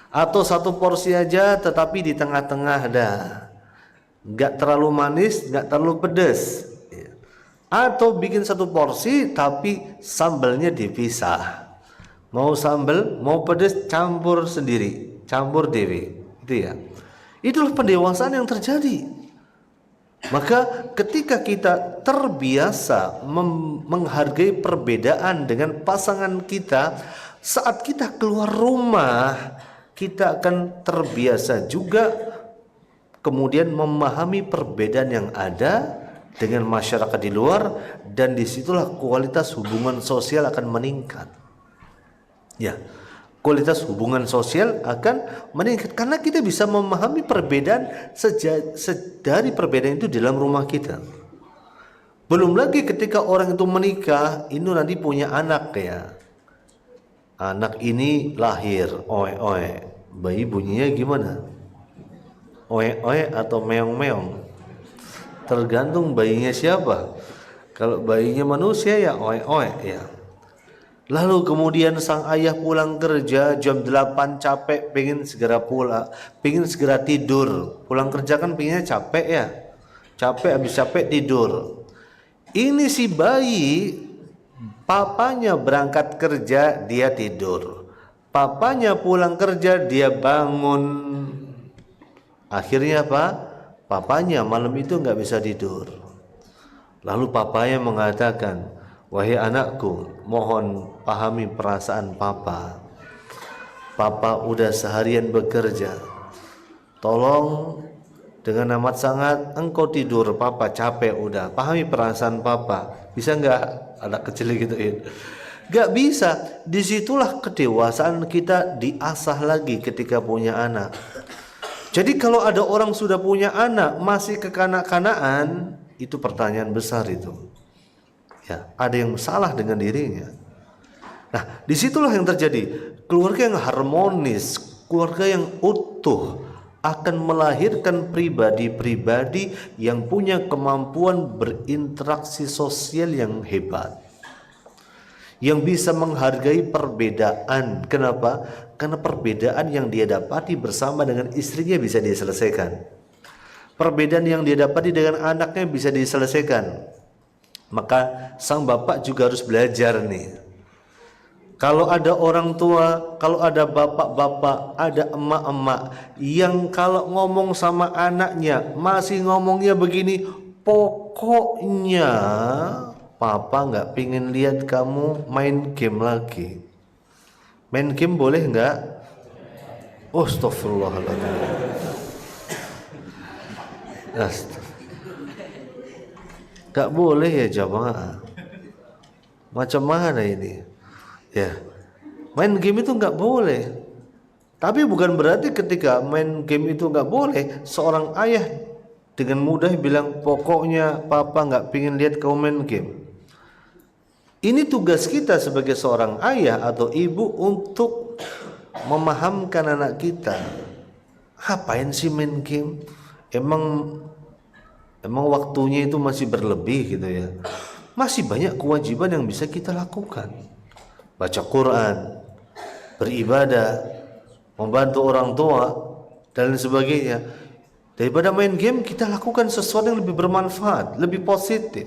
atau 1 porsi aja tetapi di tengah-tengah dah, nggak terlalu manis, nggak terlalu pedas, atau bikin 1 porsi tapi sambalnya dipisah, mau sambal mau pedas campur sendiri, campur dewe, itu ya. Itulah pendewasaan yang terjadi. Maka ketika kita terbiasa menghargai perbedaan dengan pasangan kita, saat kita keluar rumah, kita akan terbiasa juga kemudian memahami perbedaan yang ada dengan masyarakat di luar, dan disitulah kualitas hubungan sosial akan meningkat. Ya, kualitas hubungan sosial akan meningkat karena kita bisa memahami perbedaan dari perbedaan itu dalam rumah kita. Belum lagi ketika orang itu menikah, ini nanti punya anak ya. Anak ini lahir, oe, bayi bunyinya gimana? Oe atau meong-meong? Tergantung bayinya siapa. Kalau bayinya manusia ya oe ya. Lalu kemudian sang ayah pulang kerja jam 8 capek, pengen segera pulang, pengen segera tidur. Pulang kerja kan pengennya capek ya, capek, habis capek tidur. Ini si bayi, papanya berangkat kerja dia tidur, papanya pulang kerja dia bangun. Akhirnya apa? Papanya malam itu nggak bisa tidur. Lalu papanya mengatakan, wahai anakku, mohon pahami perasaan papa. Papa udah seharian bekerja. Tolong dengan amat sangat engkau tidur, papa capek udah. Pahami perasaan papa. Bisa nggak anak kecil gitu ya? Nggak bisa. Disitulah kedewasaan kita diasah lagi ketika punya anak. Jadi kalau ada orang sudah punya anak masih kekanak-kanaan, itu pertanyaan besar itu. Ya, ada yang salah dengan dirinya. Nah, disitulah yang terjadi. Keluarga yang harmonis, keluarga yang utuh akan melahirkan pribadi-pribadi yang punya kemampuan berinteraksi sosial yang hebat, yang bisa menghargai perbedaan. Kenapa? Karena perbedaan yang dia dapati bersama dengan istrinya bisa diselesaikan. Perbedaan yang dia dapati dengan anaknya bisa diselesaikan. Maka sang bapak juga harus belajar nih. Kalau ada orang tua, kalau ada bapak-bapak, ada emak-emak yang kalau ngomong sama anaknya masih ngomongnya begini, pokoknya papa nggak pingin lihat kamu main game lagi. Main game boleh nggak? Oh, astagfirullahaladzim. Gak boleh ya jamaah. Macam mana ini? Ya, main game itu gak boleh. Tapi bukan berarti ketika main game itu gak boleh, seorang ayah dengan mudah bilang pokoknya papa gak pingin lihat kau main game. Ini tugas kita sebagai seorang ayah atau ibu untuk memahamkan anak kita. Ngapain sih main game? Emang waktunya itu masih berlebih gitu ya. Masih banyak kewajiban yang bisa kita lakukan. Baca Quran, beribadah, membantu orang tua dan sebagainya. Daripada main game, kita lakukan sesuatu yang lebih bermanfaat, lebih positif.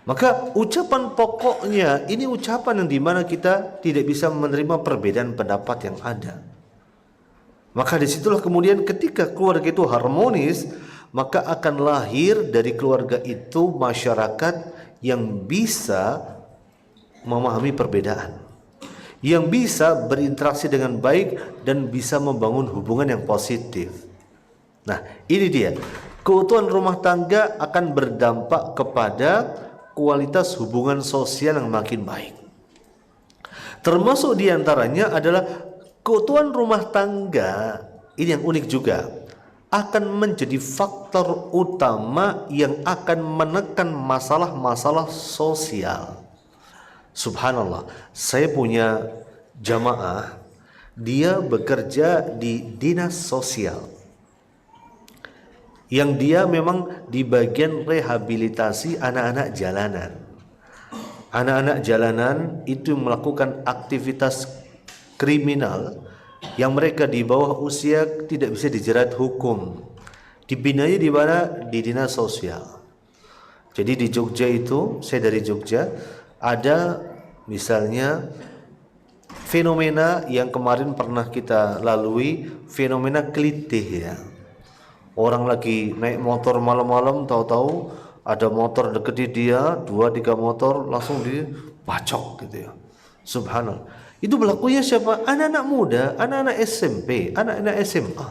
Maka ucapan pokoknya ini ucapan yang dimana kita tidak bisa menerima perbedaan pendapat yang ada. Maka disitulah kemudian ketika keluarga itu harmonis, maka akan lahir dari keluarga itu masyarakat yang bisa memahami perbedaan, yang bisa berinteraksi dengan baik dan bisa membangun hubungan yang positif. Nah, ini dia. Keutuhan rumah tangga akan berdampak kepada kualitas hubungan sosial yang makin baik. Termasuk diantaranya adalah keutuhan rumah tangga, ini yang unik juga, akan menjadi faktor utama yang akan menekan masalah-masalah sosial. Subhanallah, saya punya jamaah, dia bekerja di dinas sosial, yang dia memang di bagian rehabilitasi anak-anak jalanan. Anak-anak jalanan itu melakukan aktivitas kriminal yang mereka di bawah usia tidak bisa dijerat hukum. Dibinanya di mana? Di dinas sosial. Jadi di Jogja itu, saya dari Jogja, ada misalnya fenomena yang kemarin pernah kita lalui, fenomena kelitih ya. Orang lagi naik motor malam-malam, tahu-tahu ada motor deketi dia, 2-3 motor langsung dibacok gitu ya. Subhanallah. Itu berlakunya siapa? Anak-anak muda, anak-anak SMP, anak-anak SMA.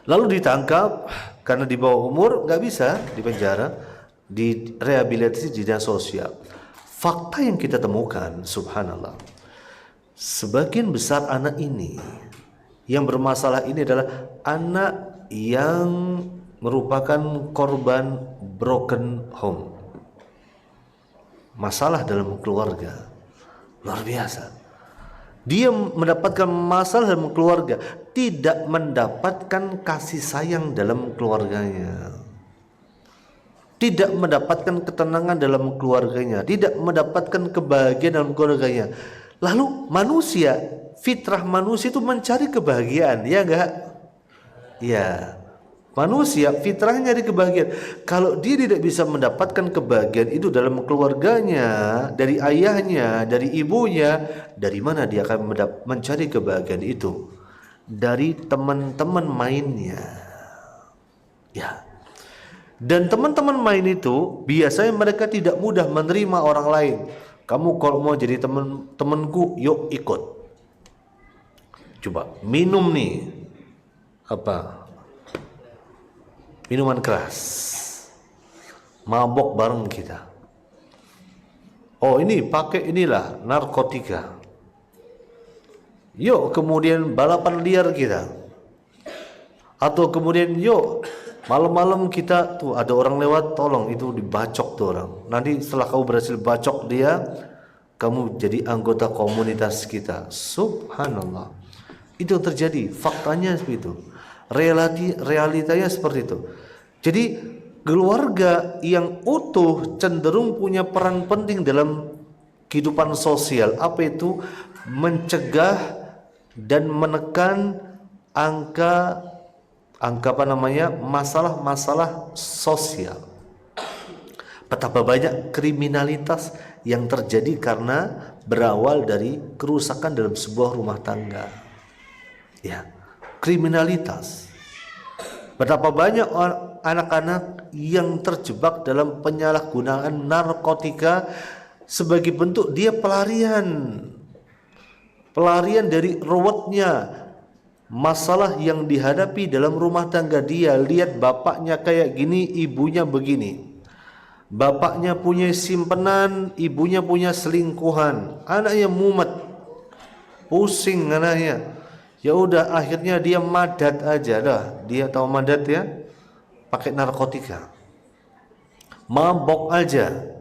Lalu ditangkap karena di bawah umur, nggak bisa dipenjara, direhabilitasi di dinas sosial. Fakta yang kita temukan, subhanallah, sebagian besar anak ini yang bermasalah ini adalah anak yang merupakan korban broken home, masalah dalam keluarga. Luar biasa. Dia mendapatkan masalah dalam keluarga, tidak mendapatkan kasih sayang dalam keluarganya, tidak mendapatkan ketenangan dalam keluarganya, tidak mendapatkan kebahagiaan dalam keluarganya. Lalu manusia, fitrah manusia itu mencari kebahagiaan, ya enggak? Ya, manusia fitrahnya di kebahagiaan. Kalau dia tidak bisa mendapatkan kebahagiaan itu dalam keluarganya, dari ayahnya, dari ibunya, dari mana dia akan mencari kebahagiaan itu? Dari teman-teman mainnya. Ya. Dan teman-teman main itu biasanya mereka tidak mudah menerima orang lain. Kamu kalau mau jadi temanku, yuk ikut. Coba minum nih apa? Minuman keras, mabok bareng kita. Oh ini pakai inilah narkotika. Yuk kemudian balapan liar kita. Atau kemudian yuk malam-malam kita tuh ada orang lewat, tolong itu dibacok tuh orang. Nanti setelah kamu berhasil bacok dia, kamu jadi anggota komunitas kita. Subhanallah. Itu yang terjadi, faktanya seperti itu. Realitanya seperti itu. Jadi keluarga yang utuh cenderung punya peran penting dalam kehidupan sosial. Apa itu? Mencegah dan menekan angka masalah-masalah sosial. Betapa banyak kriminalitas yang terjadi karena berawal dari kerusakan dalam sebuah rumah tangga. Ya. Kriminalitas. Betapa banyak anak-anak yang terjebak dalam penyalahgunaan narkotika sebagai bentuk dia pelarian dari ruwetnya, masalah yang dihadapi dalam rumah tangga dia, lihat bapaknya kayak gini, ibunya begini. Bapaknya punya simpenan, ibunya punya selingkuhan, anaknya mumet, pusing anaknya. Ya udah, akhirnya dia madat aja dah. Dia tahu madat ya? Pakai narkotika, mabok aja.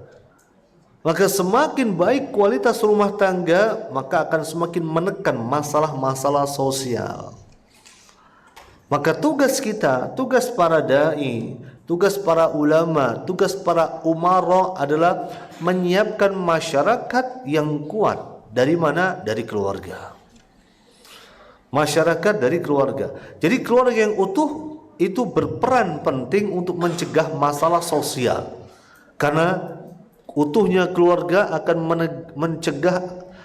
Maka semakin baik kualitas rumah tangga, maka akan semakin menekan masalah-masalah sosial. Maka tugas kita, tugas para dai, tugas para ulama, tugas para umara adalah menyiapkan masyarakat yang kuat. Dari mana? Dari keluarga. Masyarakat dari keluarga. Jadi keluarga yang utuh itu berperan penting untuk mencegah masalah sosial. Karena utuhnya keluarga akan mencegah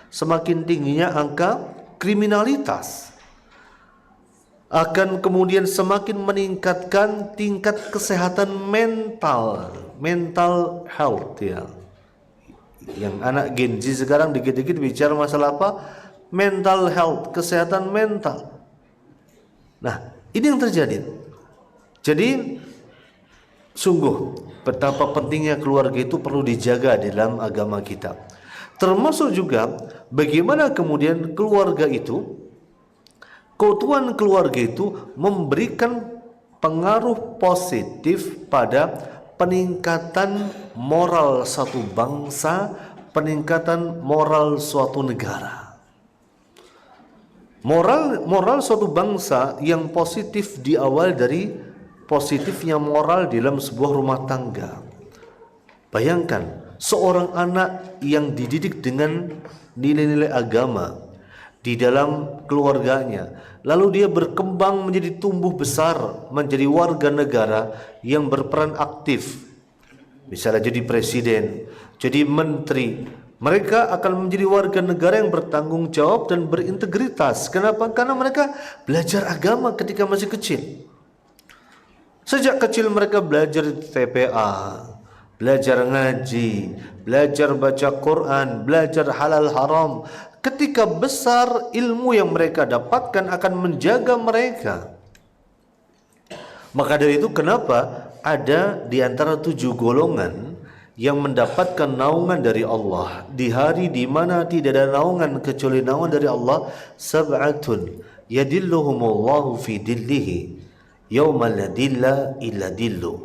semakin tingginya angka kriminalitas. Akan kemudian semakin meningkatkan tingkat kesehatan mental health ya. Yang anak Gen Z sekarang dikit-dikit bicara masalah apa? Mental health, kesehatan mental. Nah, ini yang terjadi. Jadi sungguh betapa pentingnya keluarga itu perlu dijaga dalam agama kita. Termasuk juga bagaimana kemudian keluarga itu, keutuhan keluarga itu memberikan pengaruh positif pada peningkatan moral satu bangsa, peningkatan moral suatu negara. Moral suatu bangsa yang positif diawali dari positifnya moral dalam sebuah rumah tangga. Bayangkan seorang anak yang dididik dengan nilai-nilai agama di dalam keluarganya, lalu dia berkembang menjadi tumbuh besar menjadi warga negara yang berperan aktif, misalnya jadi presiden, jadi menteri. Mereka akan menjadi warga negara yang bertanggung jawab dan berintegritas. Kenapa? Karena mereka belajar agama ketika masih kecil. Sejak kecil mereka belajar TPA, belajar ngaji, belajar baca Quran, belajar halal haram. Ketika besar, ilmu yang mereka dapatkan akan menjaga mereka. Maka dari itu kenapa ada di antara 7 golongan yang mendapatkan naungan dari Allah di hari di mana tidak ada naungan kecuali naungan dari Allah. Sab'atun yadilluhumullahu fi dillihi yawma la dilla illa dillu.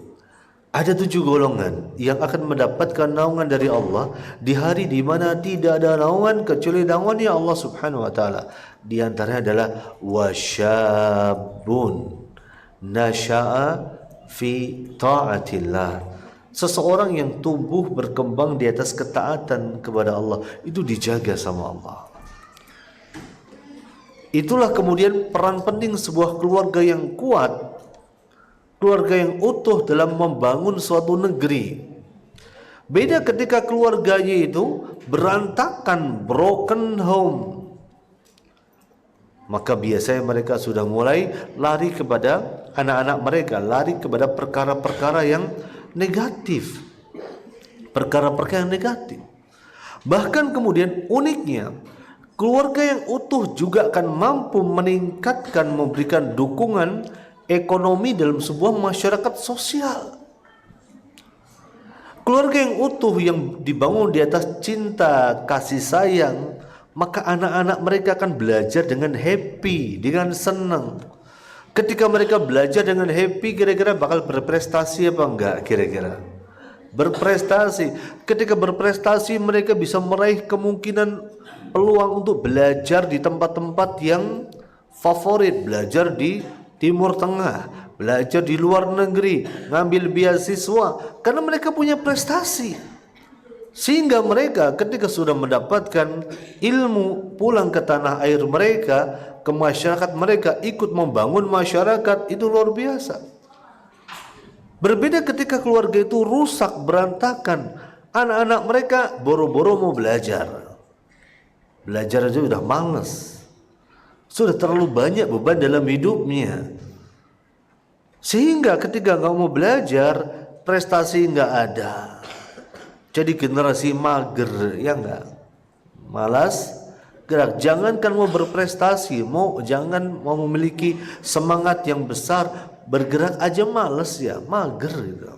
Ada 7 golongan yang akan mendapatkan naungan dari Allah di hari di mana tidak ada naungan kecuali naungannya Allah Subhanahu wa taala. Di antaranya adalah wasyabun nasha'a fi ta'atillah. Seseorang yang tumbuh berkembang di atas ketaatan kepada Allah, itu dijaga sama Allah. Itulah kemudian peran penting sebuah keluarga yang kuat, keluarga yang utuh dalam membangun suatu negeri. Beda ketika keluarganya itu berantakan, broken home. Maka biasanya mereka sudah mulai lari kepada anak-anak mereka, lari kepada perkara-perkara yang negatif. Perkara-perkara yang negatif. Bahkan kemudian uniknya, keluarga yang utuh juga akan mampu meningkatkan, memberikan dukungan ekonomi dalam sebuah masyarakat sosial. Keluarga yang utuh yang dibangun di atas cinta, kasih sayang, maka anak-anak mereka akan belajar dengan happy, dengan senang. Ketika mereka belajar dengan happy, kira-kira bakal berprestasi apa enggak kira-kira? Berprestasi. Ketika berprestasi, mereka bisa meraih kemungkinan peluang untuk belajar di tempat-tempat yang favorit, belajar di Timur Tengah, belajar di luar negeri, ngambil beasiswa, karena mereka punya prestasi. Sehingga mereka ketika sudah mendapatkan ilmu pulang ke tanah air mereka, ke masyarakat mereka, ikut membangun masyarakat, itu luar biasa. Berbeda ketika keluarga itu rusak, berantakan, anak-anak mereka boro-boro mau belajar. Belajar aja udah males, sudah terlalu banyak beban dalam hidupnya, sehingga ketika nggak mau belajar, prestasi nggak ada. Jadi generasi mager, ya enggak? Malas gerak. Jangankan mau berprestasi, jangan mau memiliki semangat yang besar, bergerak aja males ya, mager gitu.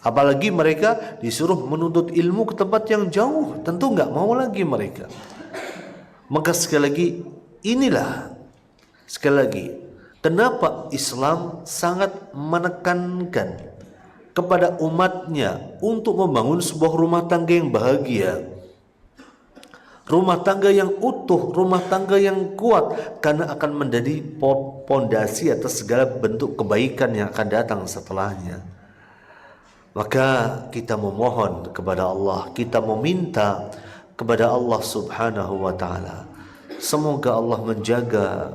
Apalagi mereka disuruh menuntut ilmu ke tempat yang jauh, tentu nggak mau lagi mereka. Maka sekali lagi, sekali lagi, kenapa Islam sangat menekankan kepada umatnya untuk membangun sebuah rumah tangga yang bahagia, rumah tangga yang utuh, rumah tangga yang kuat, karena akan menjadi pondasi atas segala bentuk kebaikan yang akan datang setelahnya. Maka kita memohon kepada Allah, kita meminta kepada Allah Subhanahu wa taala, semoga Allah menjaga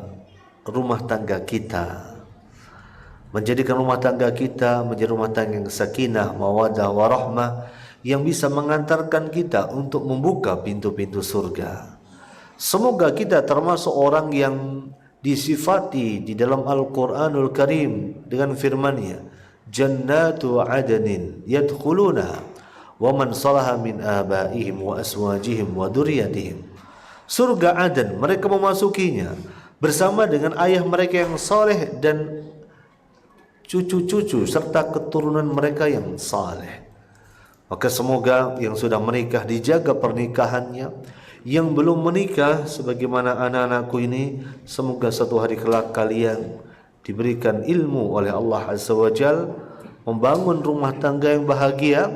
rumah tangga kita, menjadikan rumah tangga kita menjadi rumah tangga yang sakinah, mawaddah, warahmah, yang bisa mengantarkan kita untuk membuka pintu-pintu surga. Semoga kita termasuk orang yang disifati di dalam Al-Quranul Karim dengan firman-Nya, Jannatu adnin yadkhulunaha wa man salaha min abaihim wa aswajihim wa dzurriyyatihim. Surga Aden, mereka memasukinya bersama dengan ayah mereka yang saleh dan cucu-cucu serta keturunan mereka yang saleh. Maka semoga yang sudah menikah dijaga pernikahannya, yang belum menikah sebagaimana anak-anakku ini, semoga satu hari kelak kalian diberikan ilmu oleh Allah Azza wa Jal, membangun rumah tangga yang bahagia,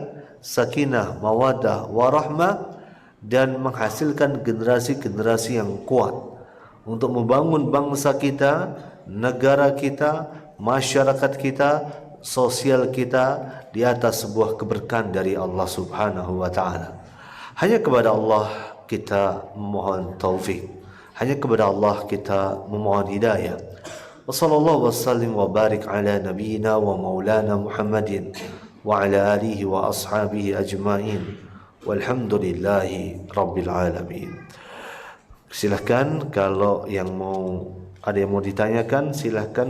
sakinah, mawaddah, warahmah, dan menghasilkan generasi-generasi yang kuat untuk membangun bangsa kita, negara kita, masyarakat kita, sosial kita di atas sebuah keberkahan dari Allah Subhanahu wa taala. Hanya kepada Allah kita memohon taufik, hanya kepada Allah kita memohon hidayah. Wassallallahu wassallim wa barik ala nabiyyina wa maulana Muhammadin wa ala alihi wa ashabihi ajma'in. Walhamdulillahi rabbil alamin. Silahkan kalau ada yang mau ditanyakan, silahkan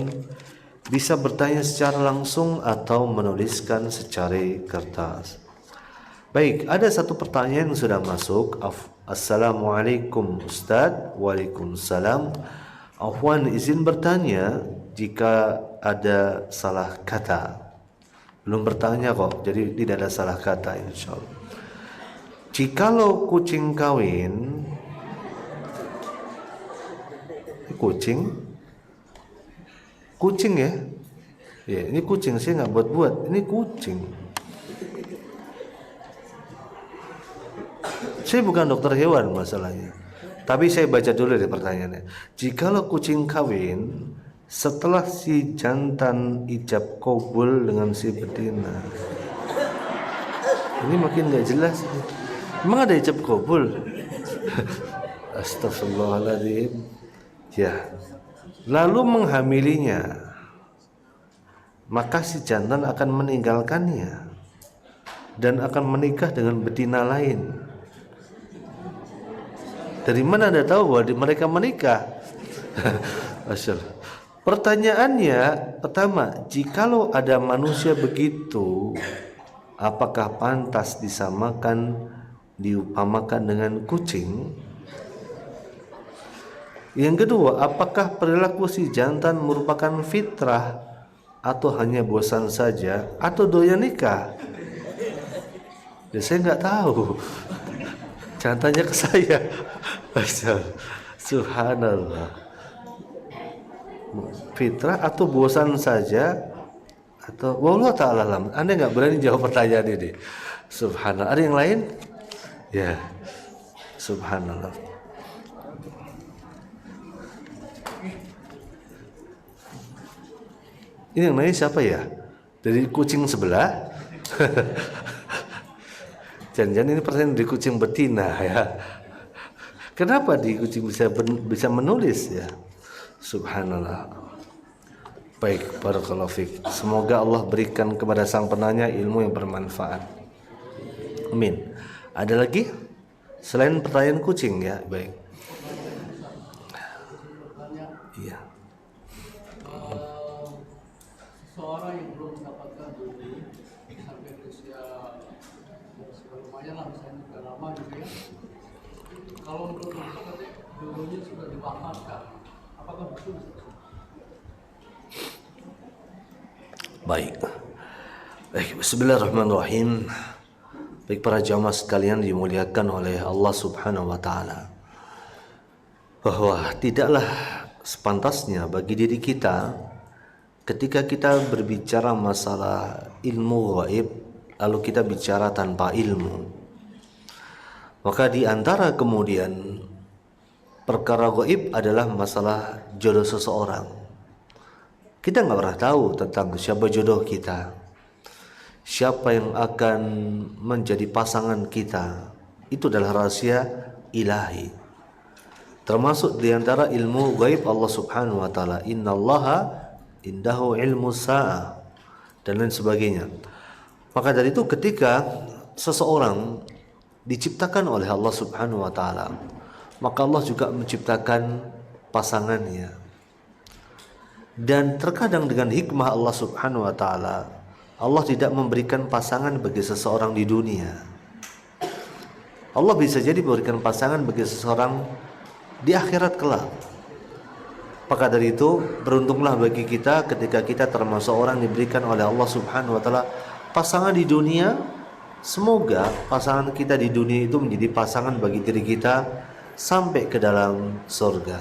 bisa bertanya secara langsung atau menuliskan secara kertas. Baik, ada satu pertanyaan yang sudah masuk. Assalamualaikum Ustaz. Waalaikumsalam. Afwan, izin bertanya jika ada salah kata. Belum bertanya kok, jadi tidak ada salah kata insyaallah. Jikalau kucing kawin, kucing ya? Ya, ini kucing, saya nggak buat-buat, ini kucing. Saya bukan dokter hewan masalahnya, tapi saya baca dulu deh pertanyaannya. Jikalau kucing kawin setelah si jantan ijab kabul dengan si betina, ini makin nggak jelas. Emang ada ijab kabul? Astagfirullahaladzim. Ya, lalu menghamilinya, maka si jantan akan meninggalkannya dan akan menikah dengan betina lain. Dari mana Anda tahu bahwa mereka menikah? Pertanyaannya pertama, jikalau ada manusia begitu, apakah pantas diupamakan dengan kucing? Yang kedua, apakah perilaku si jantan merupakan fitrah atau hanya bosan saja atau doyan nikah? Ya, saya nggak tahu. Jantannya ke saya. Subhanallah. Fitrah atau bosan saja atau wallahu ta'ala alam. Anda nggak berani jawab pertanyaan ini. Subhanallah. Ada yang lain? Ya. Subhanallah. Ini yang nanya siapa ya? Dari kucing sebelah? Jangan-jangan ini pertanyaan dari kucing betina ya. Kenapa di kucing bisa menulis ya? Subhanallah. Baik, barakallahu fiik. Semoga Allah berikan kepada sang penanya ilmu yang bermanfaat. Amin. Ada lagi? Selain pertanyaan kucing ya, baik. Iya. Seorang yang belum mendapatkan jodoh sampai usia lumayan lah, misalnya sudah lama gitu ya, Kalau menurut Ustaz nanti jodohnya sudah diwafatkan, apakah betul? Baik. Bismillahirrahmanirrahim. Baik para jamaah sekalian dimuliakan oleh Allah Subhanahu wa taala. Bahwa tidaklah sepantasnya bagi diri kita ketika kita berbicara masalah ilmu gaib lalu kita bicara tanpa ilmu. Maka di antara kemudian perkara gaib adalah masalah jodoh seseorang. Kita nggak pernah tahu tentang siapa jodoh kita, siapa yang akan menjadi pasangan kita. Itu adalah rahasia ilahi. Termasuk di antara ilmu gaib Allah Subhanahu wa taala, innallaha indahu ilmu sa'ah dan lain sebagainya. Maka dari itu ketika seseorang diciptakan oleh Allah Subhanahu wa taala, maka Allah juga menciptakan pasangannya. Dan terkadang dengan hikmah Allah Subhanahu wa taala, Allah tidak memberikan pasangan bagi seseorang di dunia. Allah bisa jadi memberikan pasangan bagi seseorang di akhirat kelak. Maka dari itu beruntunglah bagi kita ketika kita termasuk orang diberikan oleh Allah Subhanahu wa taala pasangan di dunia. Semoga pasangan kita di dunia itu menjadi pasangan bagi diri kita sampai ke dalam surga.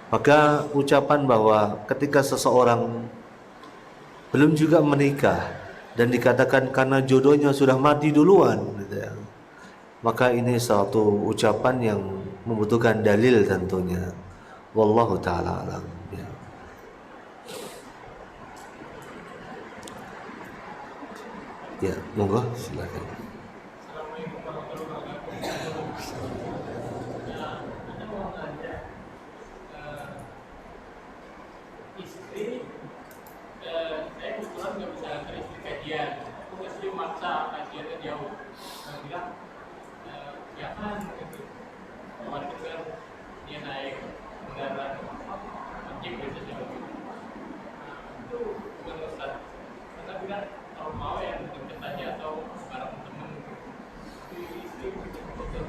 Maka ucapan bahwa ketika seseorang belum juga menikah dan dikatakan karena jodohnya sudah mati duluan gitu ya, maka ini suatu ucapan yang membutuhkan dalil tentunya. Wallahu ta'ala alam ya. Ya, monggo silakan. Istri, saya kebetulan nggak bisa antar istri kajian. Aku istri maksa kajiannya jauh. Saya bilang, ya kan, gitu. Kemarin kan dia naik kendaraan ojek gitu jauh. Itu bukan Ustaz. Karena bilang kalau mau ya deket aja atau bareng temen. Istri betul.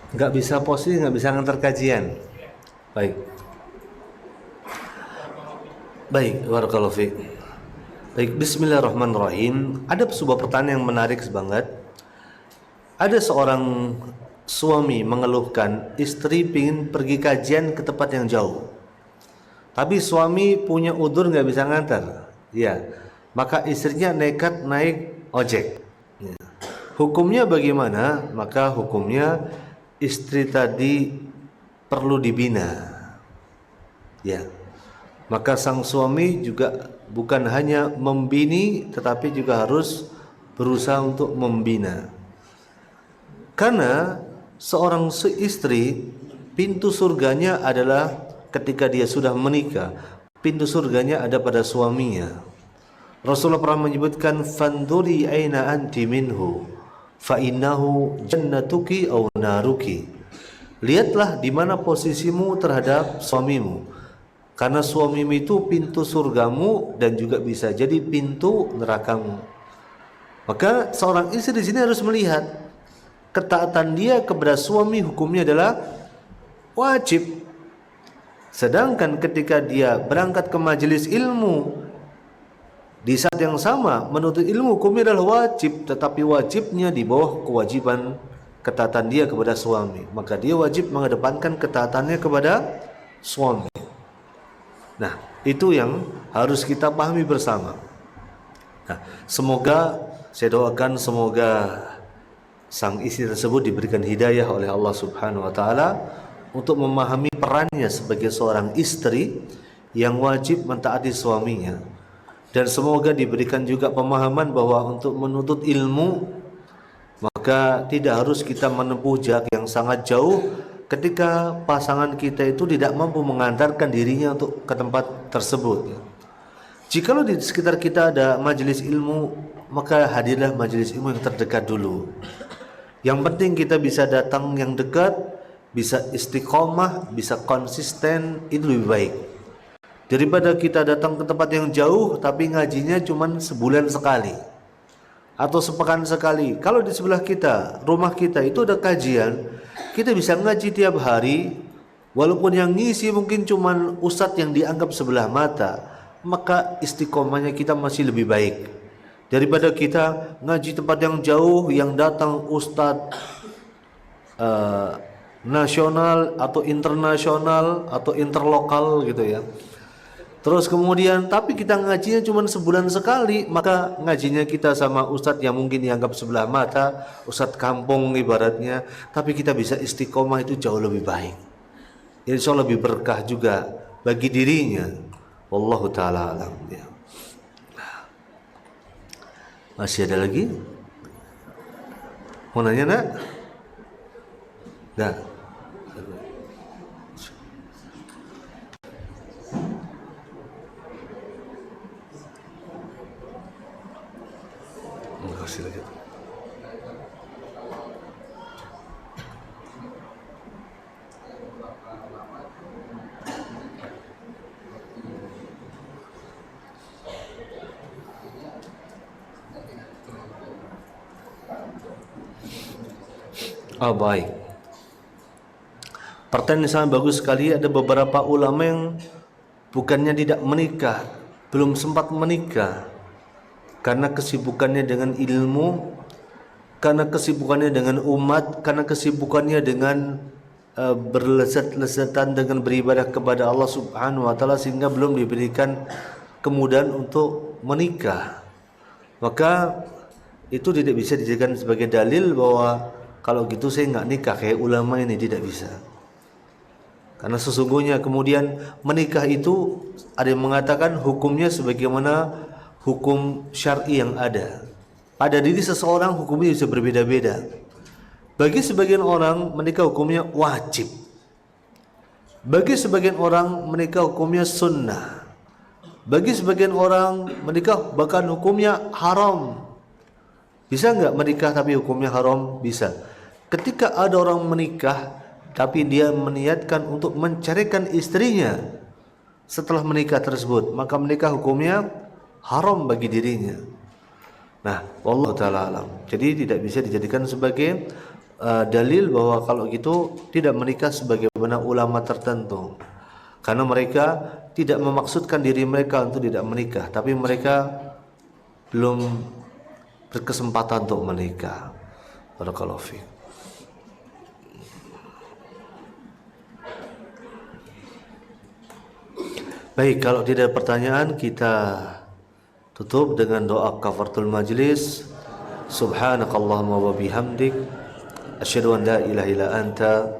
Nggak bisa posisi, nggak bisa ngantar kajian. Baik. Baik, barakallahu fiik. Baik, bismillahirrahmanirrahim. Ada sebuah pertanyaan yang menarik banget. Ada seorang suami mengeluhkan istri ingin pergi kajian ke tempat yang jauh, tapi suami punya udzur nggak bisa ngantar. Ya, maka istrinya nekat naik ojek. Ya. Hukumnya bagaimana? Maka hukumnya istri tadi perlu dibina. Ya. Maka sang suami juga bukan hanya membini tetapi juga harus berusaha untuk membina. Karena seorang istri pintu surganya adalah ketika dia sudah menikah, pintu surganya ada pada suaminya. Rasulullah pernah menyebutkan fanduri aina anti minhu fa innahu jannatuki aw naruki. Lihatlah di mana posisimu terhadap suamimu. Karena suamimu itu pintu surgamu dan juga bisa jadi pintu nerakamu. Maka seorang istri di sini harus melihat ketaatan dia kepada suami hukumnya adalah wajib. Sedangkan ketika dia berangkat ke majelis ilmu di saat yang sama menuntut ilmu hukumnya adalah wajib, tetapi wajibnya di bawah kewajiban ketaatan dia kepada suami. Maka dia wajib mengedepankan ketaatannya kepada suami. Nah, itu yang harus kita pahami bersama. Nah, semoga saya doakan semoga sang istri tersebut diberikan hidayah oleh Allah Subhanahu wa taala untuk memahami perannya sebagai seorang istri yang wajib mentaati suaminya. Dan semoga diberikan juga pemahaman bahwa untuk menuntut ilmu maka tidak harus kita menempuh jarak yang sangat jauh ketika pasangan kita itu tidak mampu mengantarkan dirinya untuk ke tempat tersebut. Jikalau di sekitar kita ada majelis ilmu, maka hadirlah majelis ilmu yang terdekat dulu. Yang penting kita bisa datang yang dekat, bisa istiqomah, bisa konsisten, itu lebih baik daripada kita datang ke tempat yang jauh tapi ngajinya cuma sebulan sekali atau sepekan sekali. Kalau di sebelah kita, rumah kita itu ada kajian, Kita bisa ngaji tiap hari, walaupun yang ngisi mungkin cuman ustadz yang dianggap sebelah mata, maka istiqomahnya kita masih lebih baik daripada kita ngaji tempat yang jauh, yang datang ustadz nasional atau internasional atau interlokal gitu ya. Terus kemudian tapi kita ngajinya cuma sebulan sekali, maka ngajinya kita sama ustadz yang mungkin dianggap sebelah mata, ustadz kampung ibaratnya, tapi kita bisa istiqomah, itu jauh lebih baik. Insya Allah lebih berkah juga bagi dirinya. Wallahu ta'ala alam ya. Masih ada lagi? Mau nanya nak? Nah. Makasih lagi. Oh baik. Pertanyaan sangat bagus sekali. Ada beberapa ulama yang bukannya tidak menikah, belum sempat menikah karena kesibukannya dengan ilmu, karena kesibukannya dengan umat, karena kesibukannya dengan berlezat-lezatan dengan beribadah kepada Allah Subhanahu wa taala, sehingga belum diberikan kemudahan untuk menikah. Maka itu tidak bisa dijadikan sebagai dalil bahwa kalau gitu saya nggak nikah kayak ulama ini, tidak bisa. Karena sesungguhnya kemudian menikah itu ada yang mengatakan hukumnya sebagaimana hukum syar'i yang ada. Pada diri seseorang hukumnya bisa berbeda-beda. Bagi sebagian orang menikah hukumnya wajib. Bagi sebagian orang menikah hukumnya sunnah. Bagi sebagian orang menikah bahkan hukumnya haram. Bisa nggak menikah tapi hukumnya haram? Bisa. Ketika ada orang menikah tapi dia meniatkan untuk menceraikan istrinya setelah menikah tersebut, maka menikah hukumnya haram bagi dirinya. Nah, wallahu taala alam. Jadi tidak bisa dijadikan sebagai dalil bahwa kalau gitu tidak menikah sebagaimana ulama tertentu. Karena mereka tidak memaksudkan diri mereka untuk tidak menikah, tapi mereka belum berkesempatan untuk menikah. Barakallahu fiik. Baik, kalau tidak ada pertanyaan kita tutup dengan doa kafaratul majlis. Subhanakallahumma wa bihamdik asyhadu an la ilaha illa anta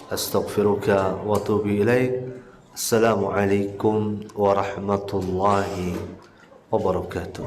astaghfiruka wa atubu ilaik. Assalamualaikum warahmatullahi wabarakatuh.